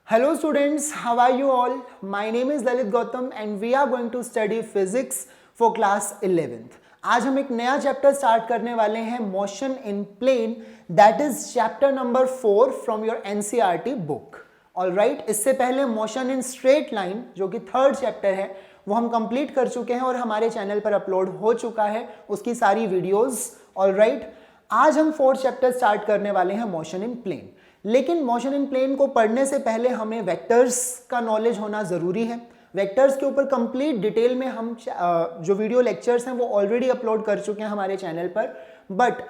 Hello students, how are you all? My name is Lalit Gautam and we are going to study physics for class 11th. आज हम एक नया chapter start करने वाले हैं motion in plane, that is chapter number 4 from your NCERT book. Alright, इससे पहले motion in straight line जो कि थर्ड चैप्टर है वो हम कंप्लीट कर चुके हैं और हमारे चैनल पर अपलोड हो चुका है उसकी सारी वीडियोस. ऑलराइट, आज हम फोर्थ चैप्टर स्टार्ट करने वाले हैं मोशन इन प्लेन. लेकिन मोशन इन प्लेन को पढ़ने से पहले हमें वेक्टर्स का नॉलेज होना ज़रूरी है. वेक्टर्स के ऊपर कंप्लीट डिटेल में हम जो वीडियो लेक्चर्स हैं वो ऑलरेडी अपलोड कर चुके हैं हमारे चैनल पर. बट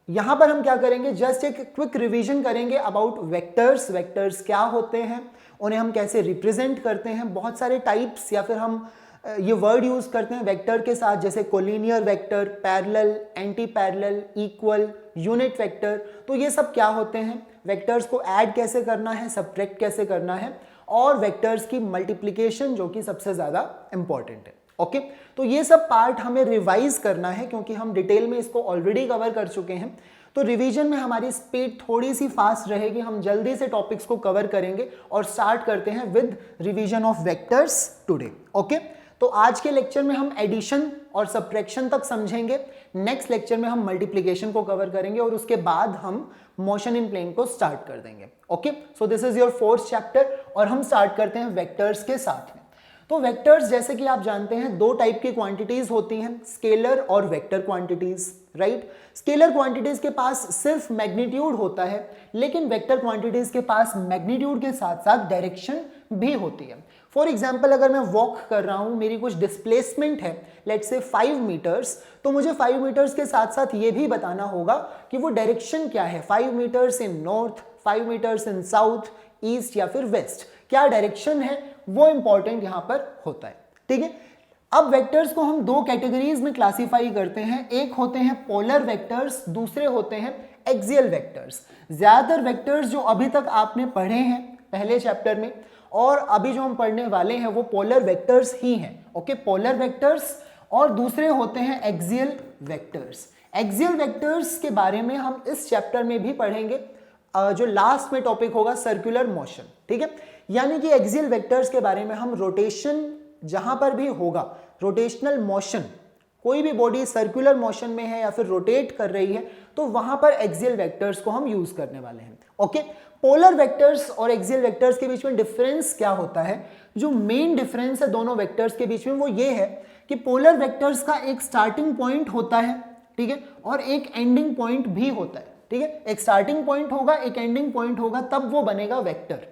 यहाँ पर हम क्या करेंगे, जस्ट एक क्विक रिवीजन करेंगे अबाउट वेक्टर्स. वेक्टर्स क्या होते हैं, उन्हें हम कैसे रिप्रेजेंट करते हैं, बहुत सारे टाइप्स या फिर हम ये वर्ड यूज़ करते हैं वेक्टर के साथ, जैसे collinear vector, parallel, anti parallel, equal, unit vector. तो ये सब क्या होते हैं, वेक्टर्स को ऐड कैसे करना है, सब्ट्रैक्ट कैसे करना है, और वेक्टर्स की मल्टीप्लिकेशन जो कि सबसे ज़्यादा इंपॉर्टेंट है. ओके, तो ये सब पार्ट हमें रिवाइज करना है क्योंकि हम डिटेल में इसको ऑलरेडी कवर कर चुके हैं. तो रिवीजन में हमारी स्पीड थोड़ी सी फास्ट रहेगी, हम जल्दी से टॉपिक्स को कवर करेंगे और स्टार्ट करते हैं with revision of vectors today. Okay, तो आज के लेक्चर में हम एडिशन और सब्ट्रैक्शन तक समझेंगे. नेक्स्ट लेक्चर में हम मल्टीप्लिकेशन को कवर करेंगे और उसके बाद हम मोशन इन प्लेन को स्टार्ट कर देंगे. Okay, so this is your fourth chapter और हम स्टार्ट करते हैं वेक्टर्स के साथ में. तो वेक्टर्स जैसे कि आप जानते हैं दो टाइप की क्वांटिटीज होती हैं, स्केलर और vector quantities. Right, scalar quantities के पास सिर्फ मैग्नीट्यूड होता है, लेकिन वेक्टर क्वांटिटीज के पास मैग्नीट्यूड के साथ साथ डायरेक्शन भी होती है. फॉर एग्जाम्पल, अगर मैं वॉक कर रहा हूं, मेरी कुछ डिस्प्लेसमेंट है, लेट्स से 5 मीटर्स, तो मुझे 5 मीटर्स के साथ साथ ये भी बताना होगा कि वो डायरेक्शन क्या है, 5 meters in north, 5 meters in south, east या फिर वेस्ट, क्या डायरेक्शन है, वो इंपॉर्टेंट यहां पर होता है. ठीक है, अब वेक्टर्स को हम दो कैटेगरीज में क्लासिफाई करते हैं. एक होते हैं पोलर वेक्टर्स, दूसरे होते हैं एक्सियल वेक्टर्स. ज्यादातर वेक्टर्स जो अभी तक आपने पढ़े हैं पहले चैप्टर में और अभी जो हम पढ़ने वाले हैं वो पोलर वेक्टर्स ही हैं. ओके, पोलर वेक्टर्स, और दूसरे होते हैं एक्सियल वेक्टर्स. एक्सियल वेक्टर्स के बारे में हम इस चैप्टर में भी पढ़ेंगे. जो लास्ट में टॉपिक होगा सर्कुलर मोशन. ठीक है, यानी कि एक्सियल वेक्टर्स के बारे में हम रोटेशन जहां पर भी होगा, रोटेशनल मोशन, कोई भी बॉडी सर्कुलर मोशन में है या फिर रोटेट कर रही है, तो वहां पर एक्सियल वेक्टर्स को हम यूज करने वाले हैं. ओके, पोलर वेक्टर्स और एक्सियल वेक्टर्स के बीच में डिफरेंस क्या होता है, जो मेन डिफरेंस है दोनों वेक्टर्स के बीच में वो ये है कि पोलर वेक्टर्स का एक स्टार्टिंग पॉइंट होता है, ठीक है, और एक एंडिंग पॉइंट भी होता है. ठीक है, एक स्टार्टिंग पॉइंट होगा, एक एंडिंग पॉइंट होगा, तब वो बनेगा वेक्टर.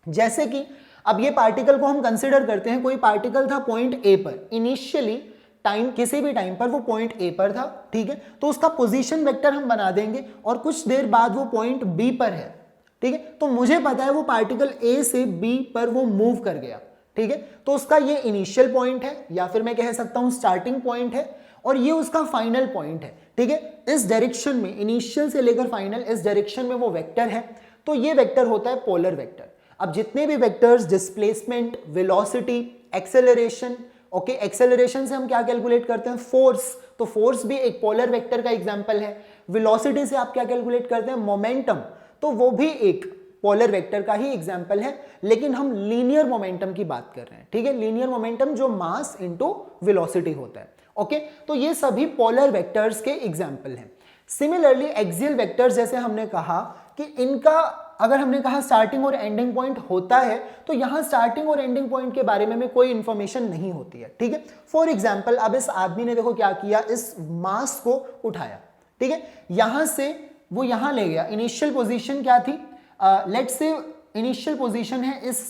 जैसे कि अब ये पार्टिकल को हम कंसिडर करते हैं, कोई पार्टिकल था पॉइंट ए पर, इनिशियली टाइम, किसी भी टाइम पर वो पॉइंट ए पर था. ठीक है, तो उसका पोजीशन वेक्टर हम बना देंगे और कुछ देर बाद वो पॉइंट बी पर है. ठीक है, तो मुझे पता है वो पार्टिकल ए से बी पर वो मूव कर गया. ठीक है, तो उसका ये इनिशियल पॉइंट है या फिर मैं कह सकता हूं स्टार्टिंग पॉइंट है, और ये उसका फाइनल पॉइंट है. ठीक है, इस डायरेक्शन में, इनिशियल से लेकर फाइनल, इस डायरेक्शन में वो वेक्टर है, तो ये वेक्टर होता है पोलर वेक्टर. अब जितने भी vectors, displacement, velocity, acceleration, okay, acceleration से हम क्या कैलकुलेट करते हैं, फोर्स, तो फोर्स भी एक पोलर वेक्टर का एग्जांपल है. वेलोसिटी से आप क्या कैलकुलेट करते हैं, मोमेंटम, तो वो भी एक पोलर वेक्टर का ही एग्जांपल है, लेकिन हम लीनियर मोमेंटम की बात कर रहे हैं. ठीक है, लीनियर मोमेंटम जो मास इनटू वेलोसिटी होता है. ओके, तो ये सभी पोलर वेक्टर्स के एग्जांपल हैं. सिमिलरली एक्सियल वेक्टर्स, जैसे हमने कहा कि इनका, अगर हमने कहा स्टार्टिंग और एंडिंग पॉइंट होता है, तो यहां स्टार्टिंग और एंडिंग पॉइंट के बारे में कोई इंफॉर्मेशन नहीं होती है. ठीक है, फॉर एग्जांपल अब इस आदमी ने देखो क्या किया, इस मास को उठाया. ठीक है, यहां से वो यहां ले गया, इनिशियल पोजीशन क्या थी, लेट्स से इनिशियल पोजीशन है इस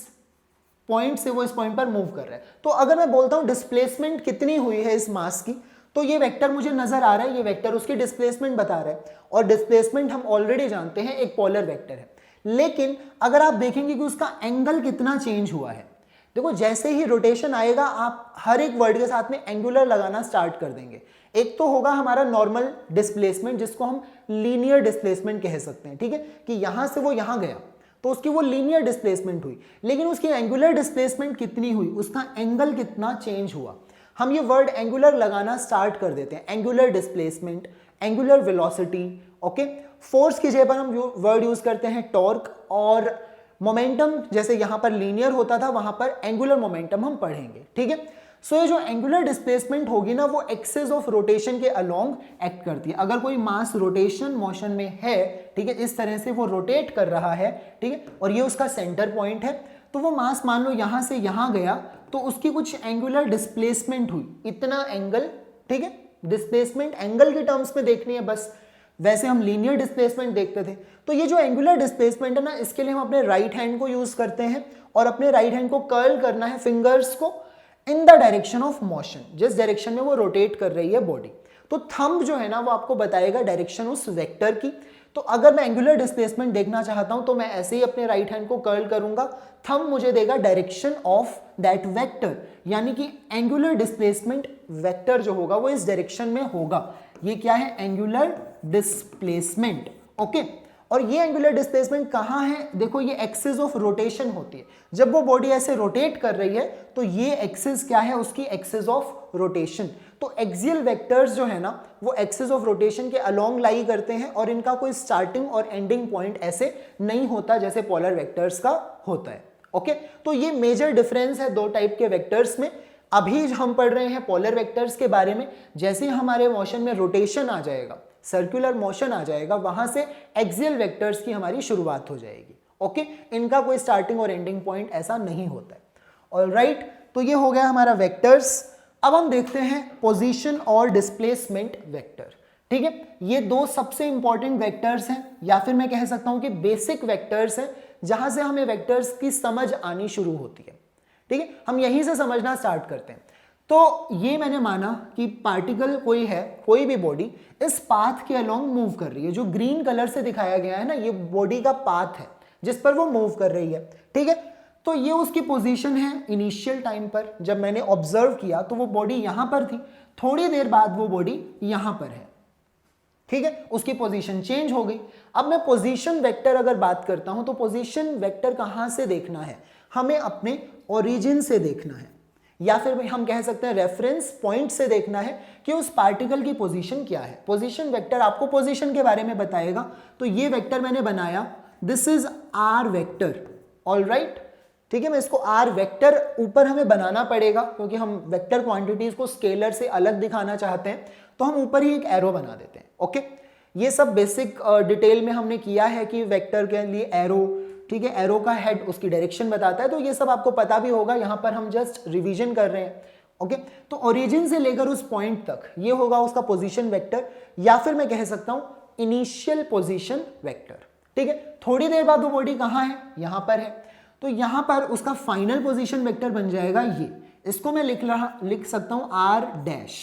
पॉइंट से, वो इस पॉइंट पर मूव कर रहा है. तो अगर मैं बोलता हूं डिस्प्लेसमेंट कितनी हुई है इस मास की, तो ये वेक्टर मुझे नजर आ रहा है, ये वेक्टर उसकी डिस्प्लेसमेंट बता रहा है, और डिस्प्लेसमेंट हम ऑलरेडी जानते हैं एक पोलर वेक्टर है. लेकिन अगर आप देखेंगे कि उसका एंगल कितना चेंज हुआ है, देखो जैसे ही रोटेशन आएगा आप हर एक वर्ड के साथ में एंगुलर लगाना स्टार्ट कर देंगे. एक तो होगा हमारा नॉर्मल डिस्प्लेसमेंट, जिसको हम लीनियर डिस्प्लेसमेंट कह सकते हैं. ठीक है, कि यहां से वो यहां गया तो उसकी वो लीनियर डिस्प्लेसमेंट हुई, लेकिन उसकी एंगुलर डिस्प्लेसमेंट कितनी हुई, उसका एंगल कितना चेंज हुआ, हम ये वर्ड एंगुलर लगाना स्टार्ट कर देते हैं. Angular displacement, angular velocity. Okay, force की जगह पर हम वर्ड यूज करते हैं टॉर्क, और मोमेंटम जैसे यहां पर लीनियर होता था, वहां पर एंगुलर मोमेंटम हम पढ़ेंगे, ठीक है। सो ये जो एंगुलर डिस्प्लेसमेंट होगी ना, वो एक्सिस ऑफ रोटेशन के अलोंग एक्ट करती है। अगर कोई मास रोटेशन मोशन में है, ठीक है, इस तरह से वो रोटेट कर रहा है, ठीक है, और ये उसका सेंटर पॉइंट है, तो वो मास मान लो यहां से यहां गया, तो उसकी कुछ एंगुलर डिस्प्लेसमेंट हुई, इतना एंगल, ठीक है। डिस्प्लेसमेंट एंगल के टर्म्स में देखनी है बस, वैसे हम लीनियर डिस्प्लेसमेंट देखते थे। तो ये जो एंगुलर डिस्प्लेसमेंट है ना, इसके लिए हम अपने राइट हैंड को यूज करते हैं, और अपने राइट हैंड को कर्ल करना है फिंगर्स को in the direction of motion, जिस डायरेक्शन में वो रोटेट कर रही है बॉडी। तो थंब जो है ना, वो आपको बताएगा डायरेक्शन उस वेक्टर की। तो अगर मैं एंगुलर डिस्प्लेसमेंट देखना चाहता हूं, तो मैं ऐसे ही अपने राइट हैंड को कर्ल करूंगा, थंब मुझे देगा डायरेक्शन ऑफ दैट वेक्टर, यानी कि एंगुलर डिस्प्लेसमेंट वेक्टर जो होगा वो इस डायरेक्शन में होगा। ये क्या है? Angular displacement, okay. और ये एंगुलर डिस्प्लेसमेंट कहाँ है? देखो, ये एक्सिस ऑफ रोटेशन होती है। जब वो बॉडी ऐसे रोटेट कर रही है, तो ये एक्सिस क्या है? उसकी एक्सिस ऑफ रोटेशन। तो एक्सियल वेक्टर्स जो है ना, वो एक्सिस ऑफ रोटेशन के अलोंग लाई करते हैं, और इनका कोई स्टार्टिंग और एंडिंग पॉइंट ऐसे नहीं होता जैसे पोलर वेक्टर्स का होता है, ओके। तो ये मेजर डिफरेंस है दो टाइप के वेक्टर्स में। अभी हम पढ़ रहे हैं पोलर वेक्टर्स के बारे में। जैसे हमारे मोशन में रोटेशन आ जाएगा, सर्कुलर मोशन आ जाएगा, वहां से एक्सियल वेक्टर्स की हमारी शुरुआत हो जाएगी, ओके। इनका कोई स्टार्टिंग और एंडिंग पॉइंट ऐसा नहीं होता है, ऑलराइट। तो ये हो गया हमारा वेक्टर्स। अब हम देखते हैं पोजीशन और डिस्प्लेसमेंट वेक्टर, ठीक है। ये दो सबसे इंपॉर्टेंट वेक्टर्स हैं, या फिर मैं कह सकता हूं कि बेसिक वेक्टर्स हैं, जहां से हमें वेक्टर्स की समझ आनी शुरू होती है, ठीक है। हम यहीं से समझना स्टार्ट करते हैं। तो ये मैंने माना कि पार्टिकल कोई है, कोई भी बॉडी इस पाथ के अलोंग मूव कर रही है। जो ग्रीन कलर से दिखाया गया है ना, ये बॉडी का पाथ है जिस पर वो मूव कर रही है, ठीक है। तो ये उसकी पोजीशन है इनिशियल टाइम पर। जब मैंने ऑब्जर्व किया तो वो बॉडी यहां पर थी, थोड़ी देर बाद वो बॉडी यहां पर है, ठीक है। उसकी पोजीशन चेंज हो गई। अब मैं पोजीशन वेक्टर अगर बात करता हूं, तो पोजीशन वेक्टर कहां से देखना है? हमें अपने ओरिजिन से देखना है, या फिर हम कह सकते हैं रेफरेंस पॉइंट से देखना है कि उस पार्टिकल की पोजीशन क्या है। पोजीशन वेक्टर आपको पोजीशन के बारे में बताएगा। तो ये वेक्टर मैंने बनाया, this is R vector, alright, ठीक है। मैं इसको आर वेक्टर ऊपर हमें बनाना पड़ेगा, क्योंकि हम वेक्टर क्वांटिटीज को स्केलर से अलग दिखाना चाहते हैं, तो हम ऊपर ही एक एरो बना देते हैं, ओके। ये सब बेसिक डिटेल में हमने किया है कि वेक्टर के लिए एरो, ठीक है, एरो का हेड उसकी डायरेक्शन बताता है। तो ये सब आपको पता भी होगा, यहां पर हम जस्ट रिवीजन कर रहे हैं, ओके। तो ओरिजिन से लेकर उस पॉइंट तक ये होगा उसका पोजीशन वेक्टर, या फिर मैं कह सकता हूं इनिशियल पोजीशन वेक्टर, ठीक है। थोड़ी देर बाद वो बॉडी कहां है? यहां पर है, तो यहां पर उसका फाइनल पोजीशन वेक्टर बन जाएगा ये। इसको मैं लिख सकता हूं आर डैश,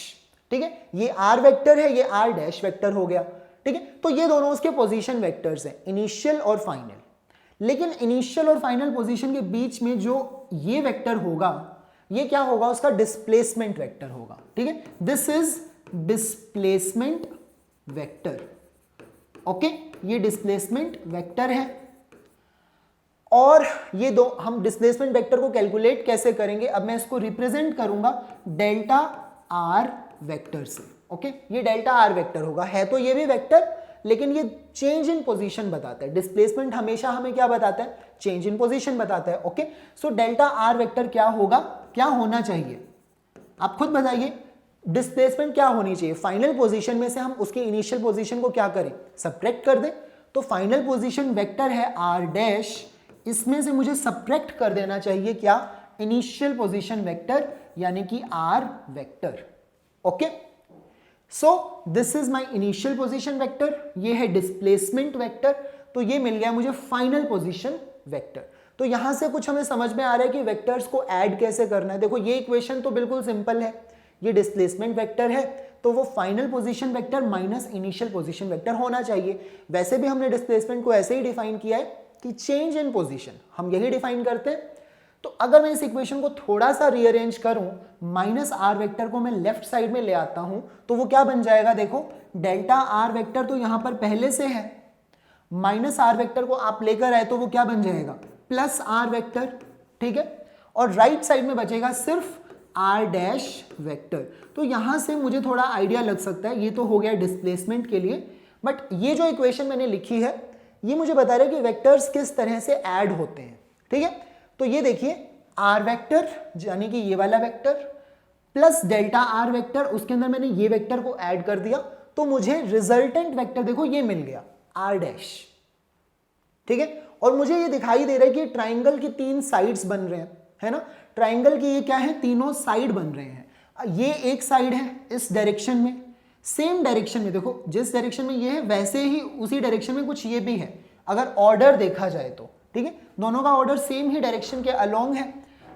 ठीक है। ये आर वेक्टर है, ये आर डैश वेक्टर हो गया, ठीक है। तो ये दोनों उसके पोजीशन वेक्टर्स हैं, इनिशियल और फाइनल। लेकिन इनिशियल और फाइनल पोजीशन के बीच में जो ये वेक्टर होगा, ये क्या होगा? उसका डिस्प्लेसमेंट वेक्टर होगा, ठीक है। This is displacement vector, okay. ये डिस्प्लेसमेंट वेक्टर है। और ये दो, हम डिस्प्लेसमेंट वेक्टर को कैलकुलेट कैसे करेंगे? अब मैं इसको रिप्रेजेंट करूंगा डेल्टा आर वेक्टर से, ओके। ये डेल्टा आर वेक्टर होगा, है तो ये भी वेक्टर, लेकिन ये चेंज इन पोजीशन बताता है। डिस्प्लेसमेंट हमेशा हमें क्या बताता है? चेंज इन पोजीशन बताता है, okay. So delta R vector क्या होगा, क्या होना चाहिए? आप खुद बताइए, डिस्प्लेसमेंट क्या होनी चाहिए? फाइनल पोजीशन में से हम उसकी इनिशियल पोजीशन को क्या करें? सब्ट्रैक्ट कर दें। तो फाइनल पोजीशन वेक्टर है आर डैश, इसमें से मुझे सब्ट्रैक्ट कर देना चाहिए क्या? इनिशियल पोजीशन वेक्टर, यानी कि R vector, okay. So this is my initial position vector, ये है डिस्प्लेसमेंट वेक्टर। तो ये मिल गया मुझे फाइनल पोजीशन वेक्टर। तो यहां से कुछ हमें समझ में आ रहा है कि वेक्टर्स को ऐड कैसे करना है। देखो, ये इक्वेशन तो बिल्कुल सिंपल है। ये डिस्प्लेसमेंट वेक्टर है, तो वो final position vector minus initial position vector होना चाहिए। वैसे भी हमने डिस्प्लेसमेंट को ऐसे ही डिफाइन किया है कि चेंज इन पोजीशन, हम यही डिफाइन करते हैं। तो अगर मैं इस इक्वेशन को थोड़ा सा रीअरेंज करूं, माइनस आर वेक्टर को मैं लेफ्ट साइड में ले आता हूं, तो वो क्या बन जाएगा? देखो, डेल्टा आर वेक्टर तो यहां पर पहले से है, माइनस आर वेक्टर को आप लेकर आए तो वो क्या बन जाएगा? प्लस आर वेक्टर, ठीक है। और राइट साइड में बचेगा सिर्फ आर डैश वेक्टर। तो यहां से मुझे थोड़ा आइडिया लग सकता है, ये तो हो गया डिस्प्लेसमेंट के लिए। बट ये जो इक्वेशन मैंने लिखी है, ये मुझे बता रहा है कि वेक्टर्स किस तरह से ऐड होते हैं, ठीक है। तो ये देखिए आर वेक्टर यानी कि ये वाला vector plus delta R vector, उसके अंदर मैंने ये वेक्टर को ऐड कर दिया, तो मुझे रिजल्टेंट वेक्टर देखो ये मिल गया आर डैश, ठीक है। और मुझे ये दिखाई दे रहा है कि ट्राइंगल की 3 साइड्स बन रहे हैं, है ना। ट्राइंगल की ये क्या है, तीनों साइड बन रहे हैं। ये एक साइड है इस डायरेक्शन में, सेम डायरेक्शन में देखो जिस डायरेक्शन में ये है वैसे ही उसी डायरेक्शन में कुछ ये भी है, अगर ऑर्डर देखा जाए तो, ठीक है। दोनों का ऑर्डर सेम ही डायरेक्शन के अलोंग है।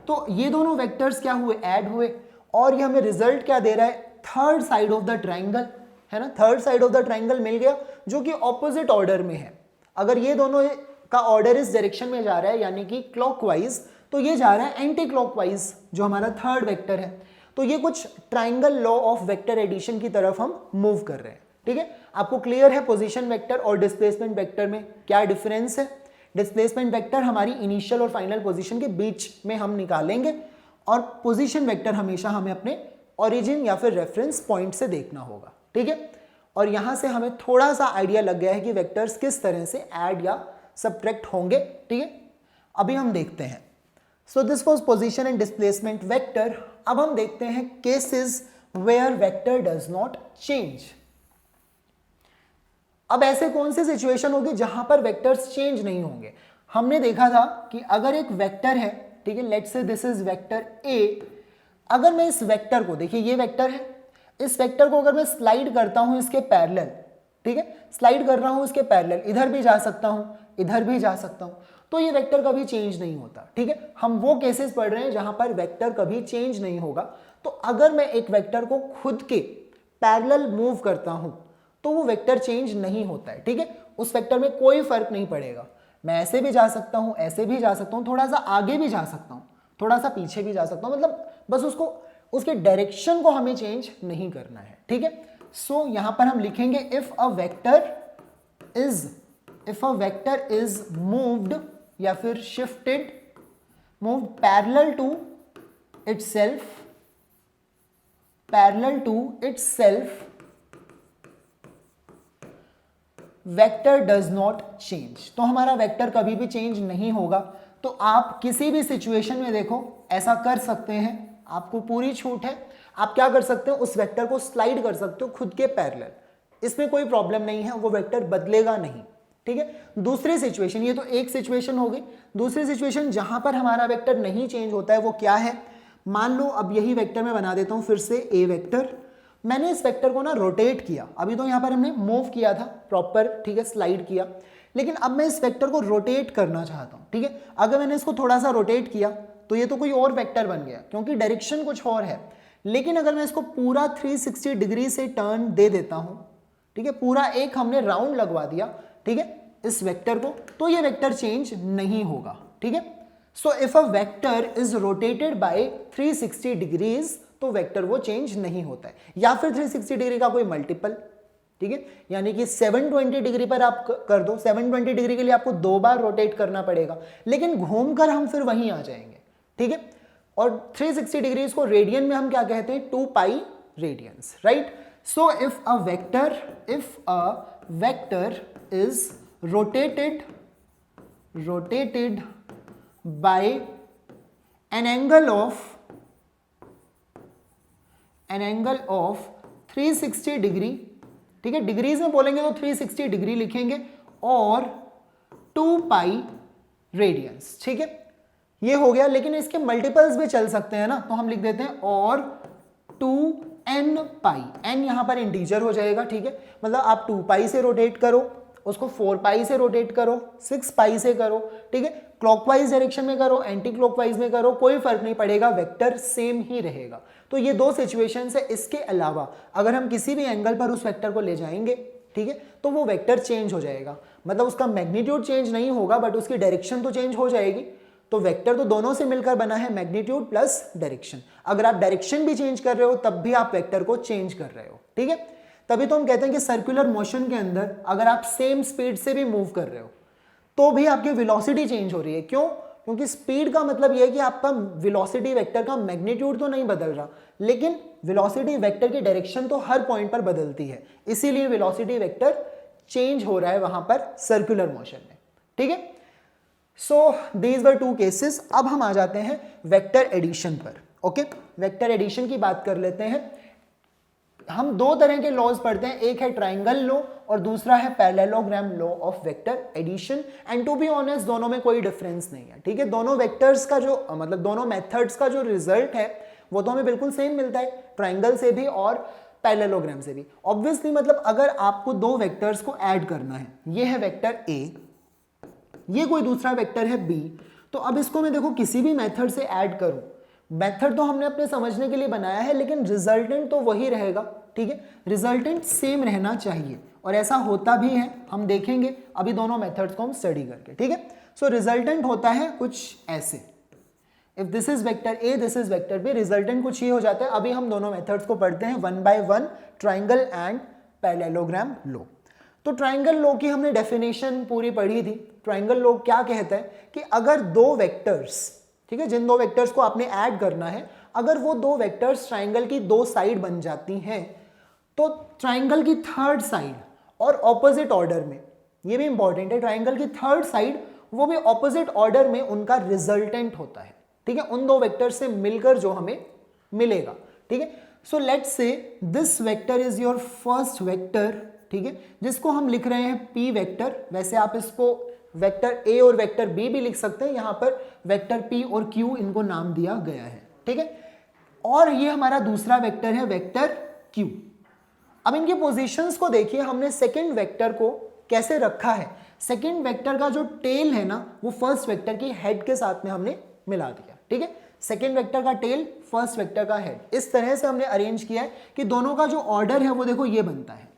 तो ये दोनों वेक्टर्स क्या हुए, ऐड हुए, और ये हमें रिजल्ट क्या दे रहा है, third side of the triangle, है ना। Third side of the triangle मिल गया जो कि ऑपोजिट ऑर्डर में है। अगर ये दोनों का ऑर्डर इस डायरेक्शन में जा रहा है यानी कि क्लॉकवाइज, तो ये जा रहा है एंटी क्लॉकवाइज जो हमारा थर्ड वेक्टर है। तो ये कुछ triangle law of vector addition की तरफ हम मूव कर रहे हैं, ठीक है। आपको क्लियर है पोजीशन वेक्टर और डिस्प्लेसमेंट वेक्टर में क्या डिफरेंस है। डिस्प्लेसमेंट वेक्टर हमारी इनिशियल और फाइनल पोजीशन के बीच में हम निकालेंगे, और पोजीशन वेक्टर हमेशा हमें अपने ओरिजिन या फिर रेफरेंस पॉइंट से देखना होगा, ठीक है। और यहां से हमें थोड़ा सा आइडिया लग गया है कि वेक्टर्स किस तरह से ऐड या सब्ट्रैक्ट होंगे, ठीक है। अभी हम देखते हैं। So this was position and displacement vector. अब हम देखते हैं cases where vector does not change. अब ऐसे कौन से सिचुएशन होगी जहां पर वेक्टर्स चेंज नहीं होंगे। हमने देखा था कि अगर एक वेक्टर है, ठीक है, let's say this is vector ए, अगर मैं इस वेक्टर को, देखिए ये वेक्टर है, इस वेक्टर को अगर मैं स्लाइड करता हूं इसके पैरेलल, ठीक है, स्लाइड कर रहा हूं इसके पैरेलल, इधर भी जा सकता हूं इधर भी जा सकता हूं, तो ये वेक्टर कभी चेंज नहीं होता, ठीक है। हम वो केसेस पढ़ रहे हैं जहां पर वेक्टर कभी चेंज नहीं होगा। तो अगर मैं एक वेक्टर को खुद के पैरेलल मूव करता हूं तो वो वेक्टर चेंज नहीं होता है, ठीक है। उस वेक्टर में कोई फर्क नहीं पड़ेगा, मैं ऐसे भी जा सकता हूं ऐसे भी जा सकता हूं, थोड़ा सा आगे भी जा सकता हूं थोड़ा सा पीछे भी जा सकता हूं, मतलब बस उसको उसके डायरेक्शन को हमें चेंज नहीं करना है, ठीक है। सो यहां पर हम लिखेंगे if a vector is moved या फिर shifted, moved parallel to itself, vector does not change. तो हमारा वेक्टर कभी भी चेंज नहीं होगा। तो आप किसी भी सिचुएशन में देखो ऐसा कर सकते हैं, आपको पूरी छूट है। आप क्या कर सकते हो, उस वेक्टर को स्लाइड कर सकते हो खुद के पैरेलल, इसमें कोई प्रॉब्लम नहीं है, वो वेक्टर बदलेगा नहीं, ठीक है। दूसरी सिचुएशन, ये तो एक सिचुएशन हो गई। दूसरी सिचुएशन जहां पर हमारा वेक्टर नहीं चेंज होता है वो क्या है। मान लो अब यही वेक्टर मैं बना देता हूं फिर से ए वेक्टर, मैंने इस वेक्टर को ना रोटेट किया, अभी तो यहां पर हमने मूव किया था प्रॉपर, ठीक है, स्लाइड किया, लेकिन अब मैं इस वेक्टर को रोटेट करना चाहता हूं, ठीक है। अगर मैंने इसको थोड़ा सा रोटेट किया तो ये तो कोई और वेक्टर बन गया क्योंकि डायरेक्शन कुछ और है। लेकिन अगर मैं इसको पूरा 360 डिग्री से टर्न दे देता हूं, ठीक है, पूरा एक हमने राउंड लगवा दिया, ठीक है, इस वेक्टर को, तो ये वेक्टर चेंज नहीं होगा, ठीक है। So if a vector is rotated bye 360 degrees तो वेक्टर वो चेंज नहीं होता है, या फिर 360 डिग्री का कोई मल्टीपल, ठीक है, यानी कि 720 डिग्री पर आप कर दो, 720 डिग्री के लिए आपको 2 बार रोटेट करना पड़ेगा, लेकिन घूमकर हम फिर वहीं आ जाएंगे, ठीक है। और 360 डिग्रीज को रेडियन में हम क्या कहते हैं, 2 पाई radiance, right. So if a vector is rotated by an angle of 360 degree, ठीक है, डिग्रीज में बोलेंगे तो 360 डिग्री लिखेंगे, और 2 पाई रेडियंस, ठीक है, ये हो गया। लेकिन इसके मल्टीपल्स भी चल सकते हैं ना, तो हम लिख देते हैं और 2n पाई, n यहां पर इंटीजर हो जाएगा, ठीक है, मतलब आप 2 पाई से रोटेट करो, उसको 4 पाई से रोटेट करो, 6 पाई से करो, ठीक है, क्लॉकवाइज डायरेक्शन में करो, एंटी क्लॉकवाइज में करो, कोई फर्क नहीं पड़ेगा, वेक्टर सेम ही रहेगा। तो ये 2 सिचुएशंस है। इसके अलावा अगर हम किसी भी एंगल पर उस वेक्टर को ले जाएंगे, ठीक है, तो वो वेक्टर चेंज हो जाएगा, मतलब उसका मैग्नीट्यूड चेंज नहीं होगा बट उसकी डायरेक्शन तो चेंज हो जाएगी। तो वेक्टर तो दोनों से मिलकर बना है, मैग्नीट्यूड प्लस डायरेक्शन। अगर आप डायरेक्शन भी चेंज कर रहे हो तब भी आप वेक्टर को चेंज कर रहे हो, ठीक है। तभी तो हम कहते हैं कि सर्कुलर मोशन के अंदर अगर आप सेम स्पीड से भी मूव कर रहे हो तो भी आपकी वेलोसिटी चेंज हो रही है। क्यों? क्योंकि स्पीड का मतलब यह है कि आपका वेलोसिटी वेक्टर का मैग्नीट्यूड तो नहीं बदल रहा, लेकिन वेलोसिटी वेक्टर की डायरेक्शन तो हर पॉइंट पर बदलती है, इसीलिए वेलोसिटी वेक्टर चेंज हो रहा है वहां पर सर्कुलर मोशन में, ठीक है। So these were two cases. अब हम आ जाते हैं वेक्टर एडिशन पर। ओके, वेक्टर एडिशन की बात कर लेते हैं। हम दो तरह के लॉज पढ़ते हैं, एक है ट्राइंगल लॉ और दूसरा है parallelogram law of vector addition. And to be honest दोनों में कोई डिफरेंस नहीं है, ठीक है। दोनों वेक्टर्स का जो मतलब दोनों मेथड्स का जो रिजल्ट है वो तो हमें बिल्कुल सेम मिलता है, ट्राइंगल से भी और पैरेललोग्राम से भी। ऑब्वियसली मतलब अगर आपको दो वेक्टर्स को ऐड करना है, ये है वेक्टर ए, ये कोई दूसरा वेक्टर है बी, तो अब इसको मैं देखो किसी भी मेथड से ऐड करूं, मेथड तो हमने अपने समझने के लिए बनाया है लेकिन रिजल्टेंट तो वही रहेगा, ठीक है। रिजल्टेंट सेम रहना चाहिए और ऐसा होता भी है, हम देखेंगे अभी दोनों मेथड्स को हम स्टडी करके, ठीक है। सो रिजल्टेंट होता है कुछ ऐसे, if this is vector A this is vector B, resultant कुछ ये हो जाता है। अभी हम दोनों मेथड्स को पढ़ते हैं one by one, triangle and parallelogram law. तो ट्राइंगल लॉ की हमने डेफिनेशन पूरी पढ़ी थी। ट्राइंगल लॉ क्या कहता है कि अगर दो वेक्टर्स, ठीक है, जिन दो वेक्टर्स को आपने ऐड करना है, अगर वो दो वेक्टर्स ट्राइंगल की दो साइड बन जाती हैं तो ट्राइंगल की थर्ड साइड और ऑपोजिट ऑर्डर में, ये भी इंपॉर्टेंट है, ट्राइंगल की थर्ड साइड वो भी ऑपोजिट ऑर्डर में उनका रिजल्टेंट होता है, ठीक है, उन दो वेक्टर से मिलकर जो हमें मिलेगा, ठीक है। So let's say this vector is your first vector, ठीक है, जिसको हम लिख रहे हैं पी वेक्टर। वैसे आप इसको वेक्टर ए और वेक्टर बी भी लिख सकते हैं, यहां पर वेक्टर पी और क्यू इनको नाम दिया गया है, ठीक है। और ये हमारा दूसरा वेक्टर है वेक्टर क्यू। अब इनकी पोजीशंस को देखिए, हमने सेकंड वेक्टर को कैसे रखा है, सेकंड वेक्टर का जो टेल है ना वो फर्स्ट वेक्टर की हेड के साथ में हमने मिला दिया, ठीक है। सेकंड वेक्टर का टेल, फर्स्ट वेक्टर का हेड, इस तरह से हमने अरेंज किया है कि दोनों का जो ऑर्डर है वो देखो ये बनता है,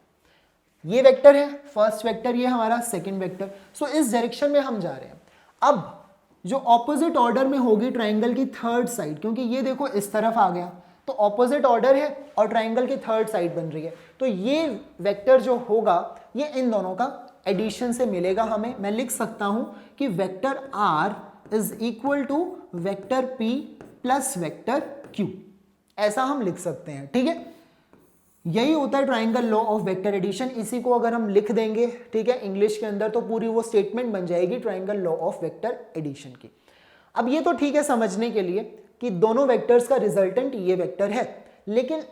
ये वेक्टर है फर्स्ट वेक्टर, ये हमारा सेकंड वेक्टर। सो इस डायरेक्शन में हम जा रहे हैं। अब जो ऑपोजिट ऑर्डर में होगी ट्राइंगल की थर्ड साइड, क्योंकि ये देखो इस तरफ आ गया तो ऑपोजिट ऑर्डर है और ट्राइंगल की थर्ड साइड बन रही है, तो ये वेक्टर जो होगा ये इन दोनों का एडिशन से मिलेगा हमें। मैं लिख सकता हूं कि vector R is equal to vector P plus vector Q, ऐसा हम लिख सकते हैं, ठीक है। यही होता है triangle law of vector addition. इसी को अगर हम लिख देंगे, ठीक है, इंग्लिश के अंदर, तो पूरी वो स्टेटमेंट बन जाएगी triangle law of vector addition की। अब ये तो ठीक है समझने के लिए कि दोनों वेक्टर्स का रिजल्टेंट ये वेक्टर है, लेकिन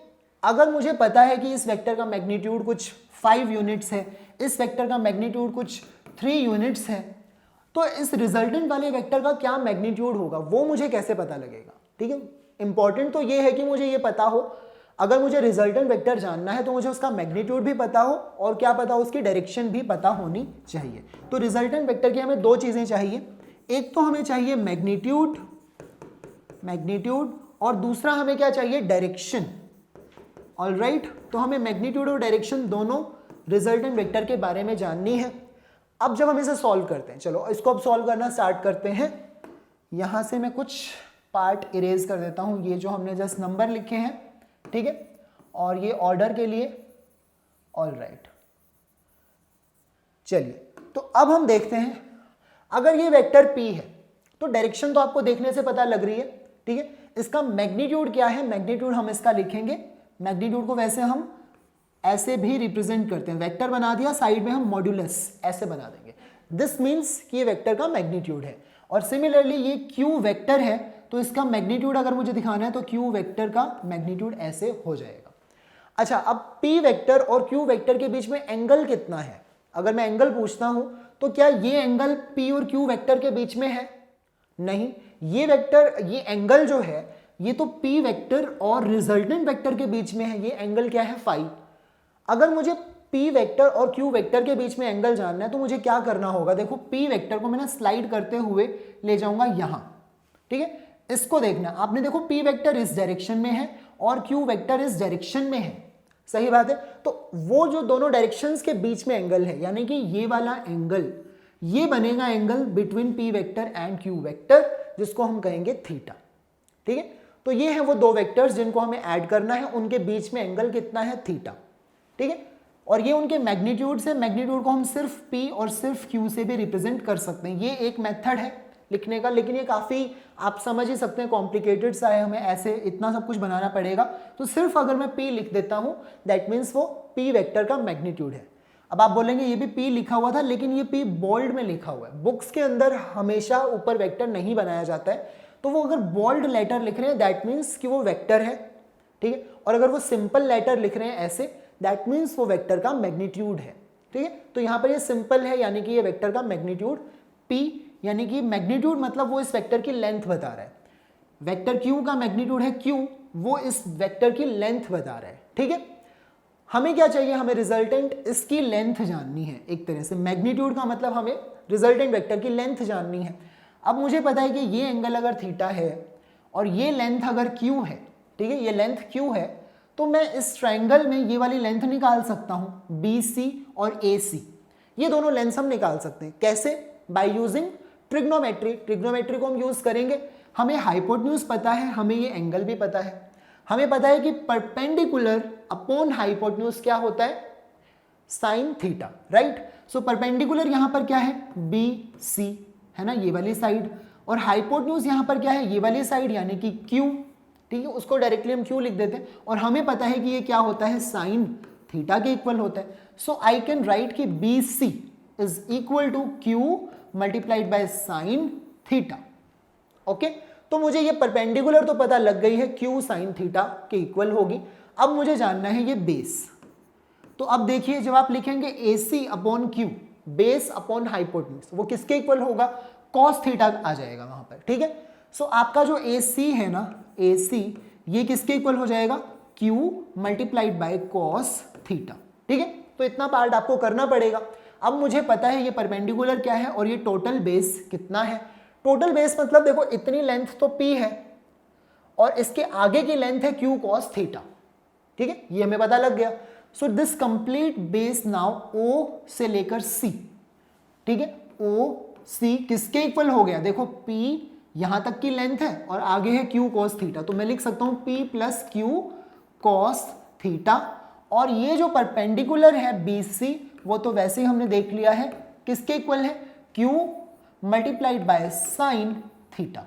अगर मुझे पता है कि इस वेक्टर का मैग्नीट्यूड कुछ 5 यूनिट्स है, इस वेक्टर का मैग्नीट्यूड कुछ 3 यूनिट्स है, तो इस रिजल्टेंट वाले वेक्टर का क्या मैग्नीट्यूड होगा वो मुझे कैसे पता लगेगा, ठीक है। इंपॉर्टेंट तो ये है कि मुझे ये पता हो, अगर मुझे रिजल्टेंट वेक्टर जानना है तो मुझे उसका मैग्नीट्यूड भी पता हो और क्या पता हो, उसकी डायरेक्शन भी पता होनी चाहिए। तो रिजल्टेंट वेक्टर की हमें दो चीजें चाहिए, एक तो हमें चाहिए मैग्नीट्यूड और दूसरा हमें क्या चाहिए, डायरेक्शन। ऑलराइट, तो हमें मैग्नीट्यूड और डायरेक्शन दोनों रिजल्टेंट वेक्टर के बारे में जाननी है। अब जब हम इसे सॉल्व करते हैं, चलो इसको अब सॉल्व करना स्टार्ट करते हैं। यहां से मैं कुछ पार्ट इरेज कर देता हूं, ये जो हमने जस्ट नंबर लिखे हैं, ठीक है, और ये ऑर्डर के लिए। ऑलराइट, चलिए तो अब हम देखते हैं, अगर ये वेक्टर P है तो डायरेक्शन तो आपको देखने से पता लग रही है, ठीक है। इसका मैग्नीट्यूड क्या है, मैग्नीट्यूड हम इसका लिखेंगे, मैग्नीट्यूड को वैसे हम ऐसे भी रिप्रेजेंट करते हैं, वेक्टर बना दिया, साइड में हम मॉड्यूलस ऐसे बना देंगे, दिस मीन्स कि ये वेक्टर का मैग्नीट्यूड है। और सिमिलरली ये Q वेक्टर है तो इसका मैग्नीट्यूड अगर मुझे दिखाना है तो Q वेक्टर का मैग्नीट्यूड ऐसे हो जाएगा। अच्छा, अब P वेक्टर और Q वेक्टर के बीच में एंगल कितना है, अगर मैं एंगल पूछता हूं तो क्या ये एंगल P और Q वेक्टर के बीच में है, नहीं, ये वेक्टर, ये एंगल जो है ये तो P वेक्टर और रिजल्टेंट वेक्टर के बीच में है, ये एंगल क्या है, फाई। अगर मुझे P वेक्टर और Q वेक्टर के बीच में एंगल जानना है तो मुझे क्या करना होगा, देखो P वेक्टर को मैंने स्लाइड करते हुए ले जाऊंगा यहां, ठीक है। इसको देखना, आपने देखो P वेक्टर इस डायरेक्शन में है और Q वेक्टर इस डायरेक्शन में है, सही बात है। तो वो जो दोनों डायरेक्शंस के बीच में एंगल है, यानी कि ये वाला एंगल, ये बनेगा angle between P vector and Q vector, जिसको हम कहेंगे थीटा, ठीक है। तो ये है वो दो वेक्टर्स जिनको हमें ऐड करना है, उनके बीच में एंगल कितना है, थीटा, ठीक है। और ये उनके मैग्नीट्यूड से, मैग्नीट्यूड को हम सिर्फ P और सिर्फ Q से भी रिप्रेजेंट कर सकते हैं, ये एक मेथड है लिखने का, लेकिन ये काफ़ी आप समझ ही सकते हैं कॉम्प्लिकेटेड सा है, हमें ऐसे इतना सब कुछ बनाना पड़ेगा। तो सिर्फ अगर मैं P लिख देता हूं दैट मीन्स वो P वेक्टर का मैग्नीट्यूड है। अब आप बोलेंगे ये भी P लिखा हुआ था, लेकिन ये P बोल्ड में लिखा हुआ है। बुक्स के अंदर हमेशा ऊपर वेक्टर नहीं बनाया जाता है, तो वो अगर बोल्ड लेटर लिख रहे हैं दैट मीन्स कि वो वेक्टर है, ठीक है। और अगर वो सिंपल लेटर लिख रहे हैं ऐसे, दैट मीन्स वो वेक्टर का मैग्नीट्यूड है, ठीक है। तो यहाँ पर ये सिंपल है, यानी कि ये वेक्टर का मैग्नीट्यूड P, यानी कि मैग्नीट्यूड मतलब वो इस वेक्टर की लेंथ बता रहा है। वेक्टर Q का मैग्नीट्यूड है Q, वो इस वेक्टर की लेंथ बता रहा है, ठीक है। हमें क्या चाहिए, हमें रिजल्टेंट इसकी लेंथ जाननी है। एक तरह से मैग्नीट्यूड का मतलब हमें रिजल्टेंट वेक्टर की लेंथ जाननी है। अब मुझे पता है कि ये एंगल अगर थीटा है और ये लेंथ अगर Q है, ठीक है, ये लेंथ Q है, तो मैं इस ट्राइंगल में ये वाली लेंथ निकाल सकता हूं, BC और AC। ये दोनों लेंथ हम निकाल सकते हैं। कैसे? By using trigonometry. ट्रिग्नोमेट्री को हम यूज करेंगे। हमें हाइपोटेन्यूज पता है, हमें ये एंगल भी पता है। हमें पता है कि परपेंडिकुलर अपॉन हाइपोटेन्यूज क्या होता है, sine theta, right. So perpendicular यहां पर क्या है, BC है ना, ये वाली साइड, और हाइपोटेन्यूज यहां पर क्या है, ये वाली साइड, यानी कि Q, ठीक है। उसको डायरेक्टली हम Q लिख देते हैं, और हमें पता है कि ये क्या होता है, साइन थीटा के इक्वल होता है। सो आई कैन राइट कि BC is equal to Q multiplied by sine theta. Okay, तो मुझे ये परपेंडिकुलर तो पता लग गई है, Q साइन थीटा के इक्वल होगी। अब मुझे जानना है ये बेस। तो अब देखिए, जब आप लिखेंगे AC upon Q, base upon hypotenuse, वो किसके इक्वल होगा, कॉस थीटा आ जाएगा वहां पर, ठीक है। सो आपका जो AC है ना, AC, ये किसके इक्वल हो जाएगा, Q multiplied by cos theta, ठीक है। तो इतना पार्ट आपको करना पड़ेगा। अब मुझे पता है ये परपेंडिकुलर क्या है और ये टोटल बेस कितना है। टोटल बेस मतलब देखो, इतनी लेंथ तो P है और इसके आगे की लेंथ है Q कॉस थीटा, ठीक है, ये हमें पता लग गया। So this complete base now O से लेकर C, ठीक है, OC किसके इक्वल हो गया, देखो P यहां तक की लेंथ है और आगे है Q कॉस थीटा, तो मैं लिख सकता हूं P plus Q cos theta. और ये जो परपेंडिकुलर है BC, वो तो वैसे ही हमने देख लिया है, किसके इक्वल है, Q multiplied by sine theta.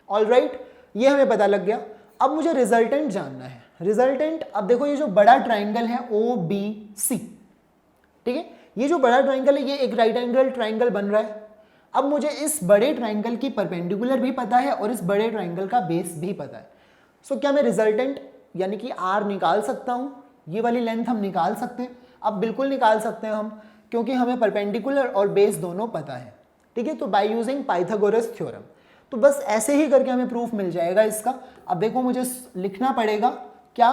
Alright, ये हमें पता लग गया। अब मुझे रिजल्टेंट जानना है। रिजल्टेंट, अब देखो ये जो बड़ा ट्राइंगल है OBC, ठीक है, ये जो बड़ा ट्राइंगल है ये एक राइट एंगल ट्राइंगल बन रहा है। अब मुझे इस बड़े ट्राइंगल की परपेंडिकुलर भी पता है और इस बड़े ट्राइंगल का बेस भी पता है। सो क्या मैं रिजल्टेंट यानी कि R निकाल सकता हूं, ये वाली लेंथ हम निकाल सकते हैं। अब बिल्कुल निकाल सकते हैं हम, क्योंकि हमें परपेंडिकुलर और बेस दोनों पता है, ठीक है। तो बाय यूजिंग पाइथागोरस थ्योरम, तो बस ऐसे ही करके हमें प्रूफ मिल जाएगा इसका। अब देखो मुझे लिखना पड़ेगा क्या,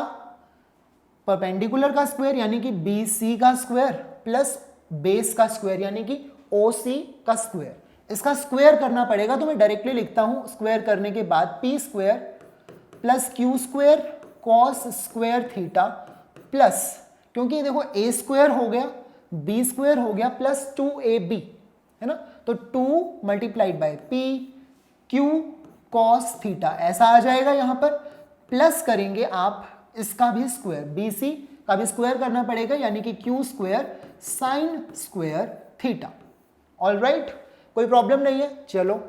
परपेंडिकुलर का स्क्वायर यानी कि BC का स्क्वायर प्लस बेस का स्क्वायर यानी कि OC का स्क्वायर, इसका स्क्वायर करना पड़ेगा। तो मैं डायरेक्टली लिखता हूं, स्क्वायर करने के बाद P square plus Q square cos square theta plus, क्योंकि देखो A स्क्वायर हो गया, B स्क्वायर हो गया, प्लस 2AB है ना, तो 2 multiplied by P Q cos theta ऐसा आ जाएगा यहाँ पर। प्लस करेंगे आप इसका भी स्क्वायर, BC का भी स्क्वायर करना पड़ेगा, यानी कि Q square sine square theta. Alright, कोई प्रॉब्लम नहीं है। चलो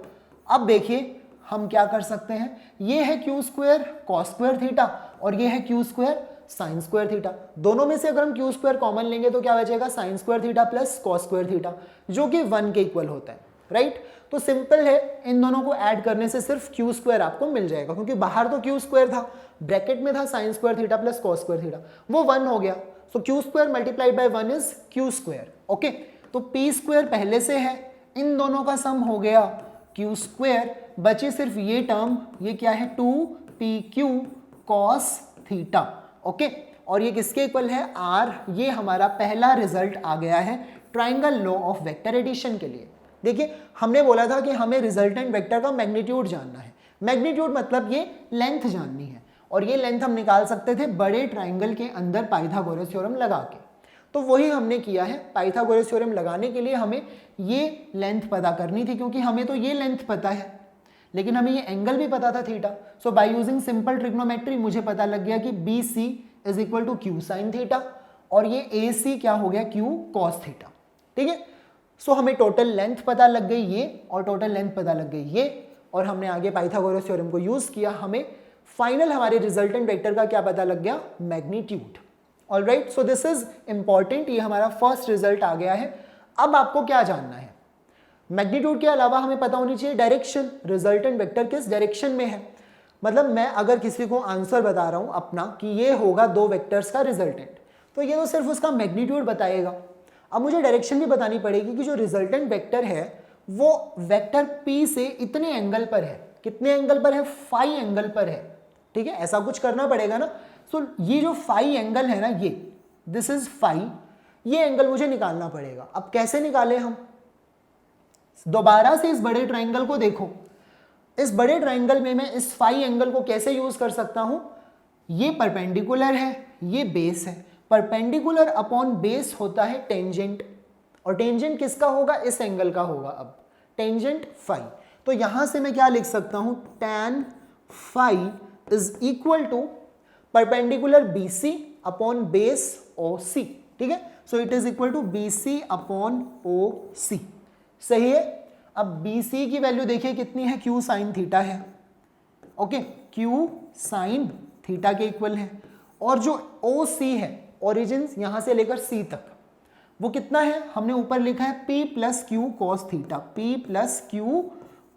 अब देखिए हम क्या कर सकते हैं, ये है Q square cos square theta और ये है Q square sine square theta. दोनों में से अगर हम Q स्क्वायर कॉमन लेंगे तो क्या बचेगा, sign square theta plus cos square theta, जो कि 1 के इक्वल होता है, राइट। तो सिंपल है, इन दोनों को ऐड करने से सिर्फ Q स्क्वायर आपको मिल जाएगा, क्योंकि बाहर तो Q स्क्वायर था, ब्रैकेट में था sign square theta plus cos square theta, वो 1 हो गया। सो Q square multiplied by 1 is Q square. Okay, तो P स्क्वायर पहले से है, इन दोनों का सम हो गया Q स्क्वायर, बची सिर्फ ये टर्म, ये क्या है 2PQ कॉस थीटा। ओके, और ये किसके इक्वल है, R। ये हमारा पहला रिजल्ट आ गया है triangle law of vector addition के लिए। देखिए हमने बोला था कि हमें रिजल्टेंट वेक्टर का मैग्नीट्यूड जानना है। मैग्नीट्यूड मतलब ये लेंथ जाननी है, और ये लेंथ हम निकाल सकते थे बड़े ट्राइंगल के अंदर पाइथागोरस थ्योरम लगा के। तो वही हमने किया है। पाइथागोरस थ्योरम लगाने के लिए हमें ये लेंथ पता करनी थी, क्योंकि हमें तो ये लेंथ पता है लेकिन हमें ये एंगल भी पता था theta. So by using simple trigonometry मुझे पता लग गया कि BC is equal to Q sine theta और ये AC क्या हो गया, Q कॉस थीटा, ठीक है। सो हमें टोटल लेंथ पता लग गई ये, और टोटल लेंथ पता लग गई ये, और हमने आगे पाइथागोरस थ्योरम को यूज किया। हमें फाइनल हमारे रिजल्टेंट वेक्टर का क्या पता लग गया, magnitude. Alright, so this is important, ये हमारा फर्स्ट रिजल्ट आ गया है। अब आपको क्या जानना है, मैग्नीट्यूड के अलावा हमें पता होनी चाहिए डायरेक्शन, रिजल्टेंट वेक्टर किस डायरेक्शन में है। मतलब मैं अगर किसी को आंसर बता रहा हूं अपना कि ये होगा दो वेक्टर्स का रिजल्टेंट, तो ये तो सिर्फ उसका मैग्नीट्यूड बताएगा। अब मुझे डायरेक्शन भी बतानी पड़ेगी कि जो रिजल्टेंट वेक्टर है वो वेक्टर P से इतने एंगल पर है, कितने एंगल पर है, फाई एंगल पर है, ठीक है, ऐसा कुछ करना पड़ेगा ना। सो ये जो फाई एंगल है ना, ये दिस इज फाई, ये एंगल मुझे निकालना पड़ेगा। अब कैसे निकालें हम, दोबारा से इस बड़े ट्राइंगल को देखो, इस बड़े ट्राइंगल में मैं इस फाई एंगल को कैसे यूज कर सकता हूं, ये परपेंडिकुलर है, ये बेस है, परपेंडिकुलर अपॉन बेस होता है टेंजेंट, और टेंजेंट किसका होगा, इस एंगल का होगा। अब टेंजेंट फाई, तो यहां से मैं क्या लिख सकता हूं, tan phi is equal to perpendicular BC upon base OC, ठीक है। So it is equal to BC upon OC, सही है। अब BC की वैल्यू देखिए कितनी है, Q साइन थीटा है, ओके, Q साइन थीटा के इक्वल है। और जो OC है, ओरिजिन यहां से लेकर C तक, वो कितना है, हमने ऊपर लिखा है P plus Q cos theta, P plus Q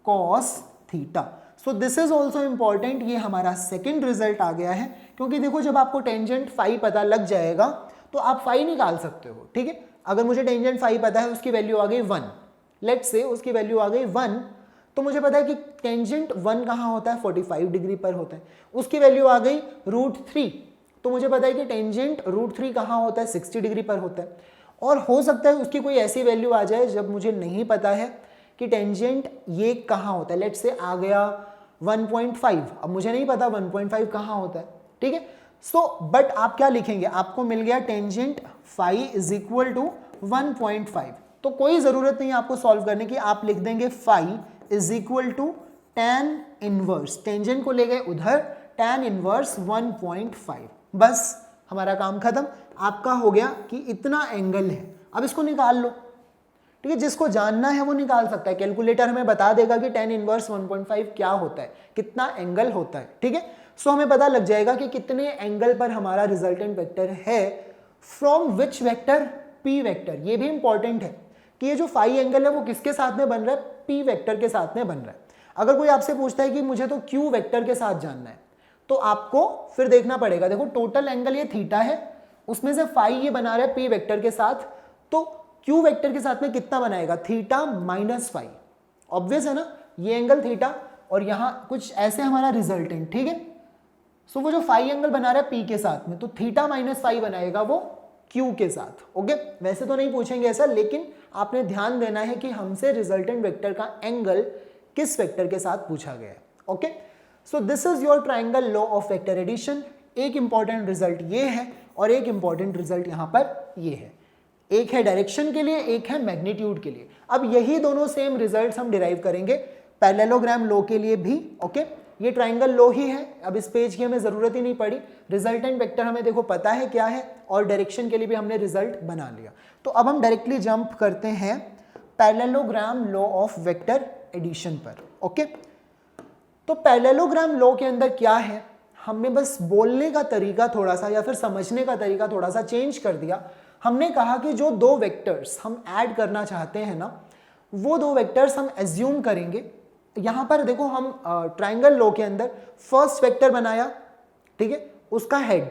cos theta. So this is also important, ये हमारा सेकेंड रिजल्ट आ गया है। क्योंकि देखो जब आपको टेंजेंट फाई पता लग जाएगा तो आप फाई निकाल सकते हो, ठीक है। अगर मुझे टेंजेंट फाई पता है, उसकी वैल्यू आ गई 1, लेट्स से उसकी वैल्यू आ गई 1, तो मुझे पता है कि टेंजेंट 1 कहाँ होता है, 45 डिग्री पर होता है। उसकी वैल्यू आ गई √3, तो मुझे पता है कि टेंजेंट √3 कहाँ होता है, 60 डिग्री पर होता है। और हो सकता है उसकी कोई ऐसी वैल्यू आ जाए जब मुझे नहीं पता है कि टेंजेंट ये कहाँ होता है, लेट्स से आ गया 1.5, अब मुझे नहीं पता 1.5 कहाँ होता है, ठीक है। सो बट आप क्या लिखेंगे, आपको मिल गया tangent phi is equal to 1.5, तो कोई जरूरत नहीं है आपको सॉल्व करने की, आप लिख देंगे phi is equal to tan inverse, tangent को ले गए उधर, tan इनवर्स 1.5, बस हमारा काम खत्म। आपका हो गया कि इतना एंगल है, अब इसको निकाल लो, ठीक है। जिसको जानना है वो निकाल सकता है, कैलकुलेटर हमें बता देगा कि tan इनवर्स 1.5 क्या होता है, कितना एंगल होता है, ठीक है। सो हमें पता लग जाएगा कि कितने एंगल पर हमारा रिजल्टेंट वेक्टर है, from which vector, P vector. ये भी इंपॉर्टेंट है कि ये जो फाई एंगल है वो किसके साथ में बन रहा है, P वेक्टर के साथ में बन रहा है। अगर कोई आपसे पूछता है कि मुझे तो Q वेक्टर के साथ जानना है, तो आपको फिर देखना पड़ेगा, देखो टोटल एंगल ये थीटा है, उसमें से फाई ये बना रहा है P वेक्टर के साथ, तो Q वेक्टर के साथ में कितना बनाएगा, थीटा माइनस फाई, ऑब्वियस है ना, ये एंगल थीटा और यहां कुछ ऐसे हमारा रिजल्टेंट, ठीक है। सो वो जो फाई एंगल बना रहा है P के साथ में, तो थीटा माइनस फाई बनाएगा वो Q के साथ, ओके। वैसे तो नहीं पूछेंगे ऐसा, लेकिन आपने ध्यान देना है कि हमसे रिजल्टेंट वेक्टर का एंगल किस वेक्टर के साथ पूछा गया है, okay. So this is your triangle law of vector addition. एक इंपॉर्टेंट रिजल्ट ये है और एक इंपॉर्टेंट रिजल्ट यहां पर ये है, एक है डायरेक्शन के लिए, एक है मैग्नीट्यूड के लिए। अब यही दोनों सेम रिजल्ट्स हम डिराइव करेंगे पैरेललोग्राम लॉ के लिए भी, ओके। ये ट्राइंगल लॉ ही है, अब इस पेज की हमें जरूरत ही नहीं पड़ी, रिजल्टेंट वेक्टर हमें देखो पता है क्या है, और डायरेक्शन के लिए भी हमने रिजल्ट बना लिया। तो अब हम डायरेक्टली जंप करते हैं parallelogram law of vector addition पर, ओके। तो पैरेललोग्राम लॉ के अंदर क्या है, हमने बस बोलने का तरीका थोड़ा सा या फिर समझने का तरीका थोड़ा सा चेंज कर दिया। हमने कहा कि जो दो वेक्टर्स हम ऐड करना चाहते हैं ना, वो दो वेक्टर्स हम एज्यूम करेंगे। यहां पर देखो हम ट्राइंगल लॉ के अंदर फर्स्ट वेक्टर बनाया, ठीक है, उसका हेड,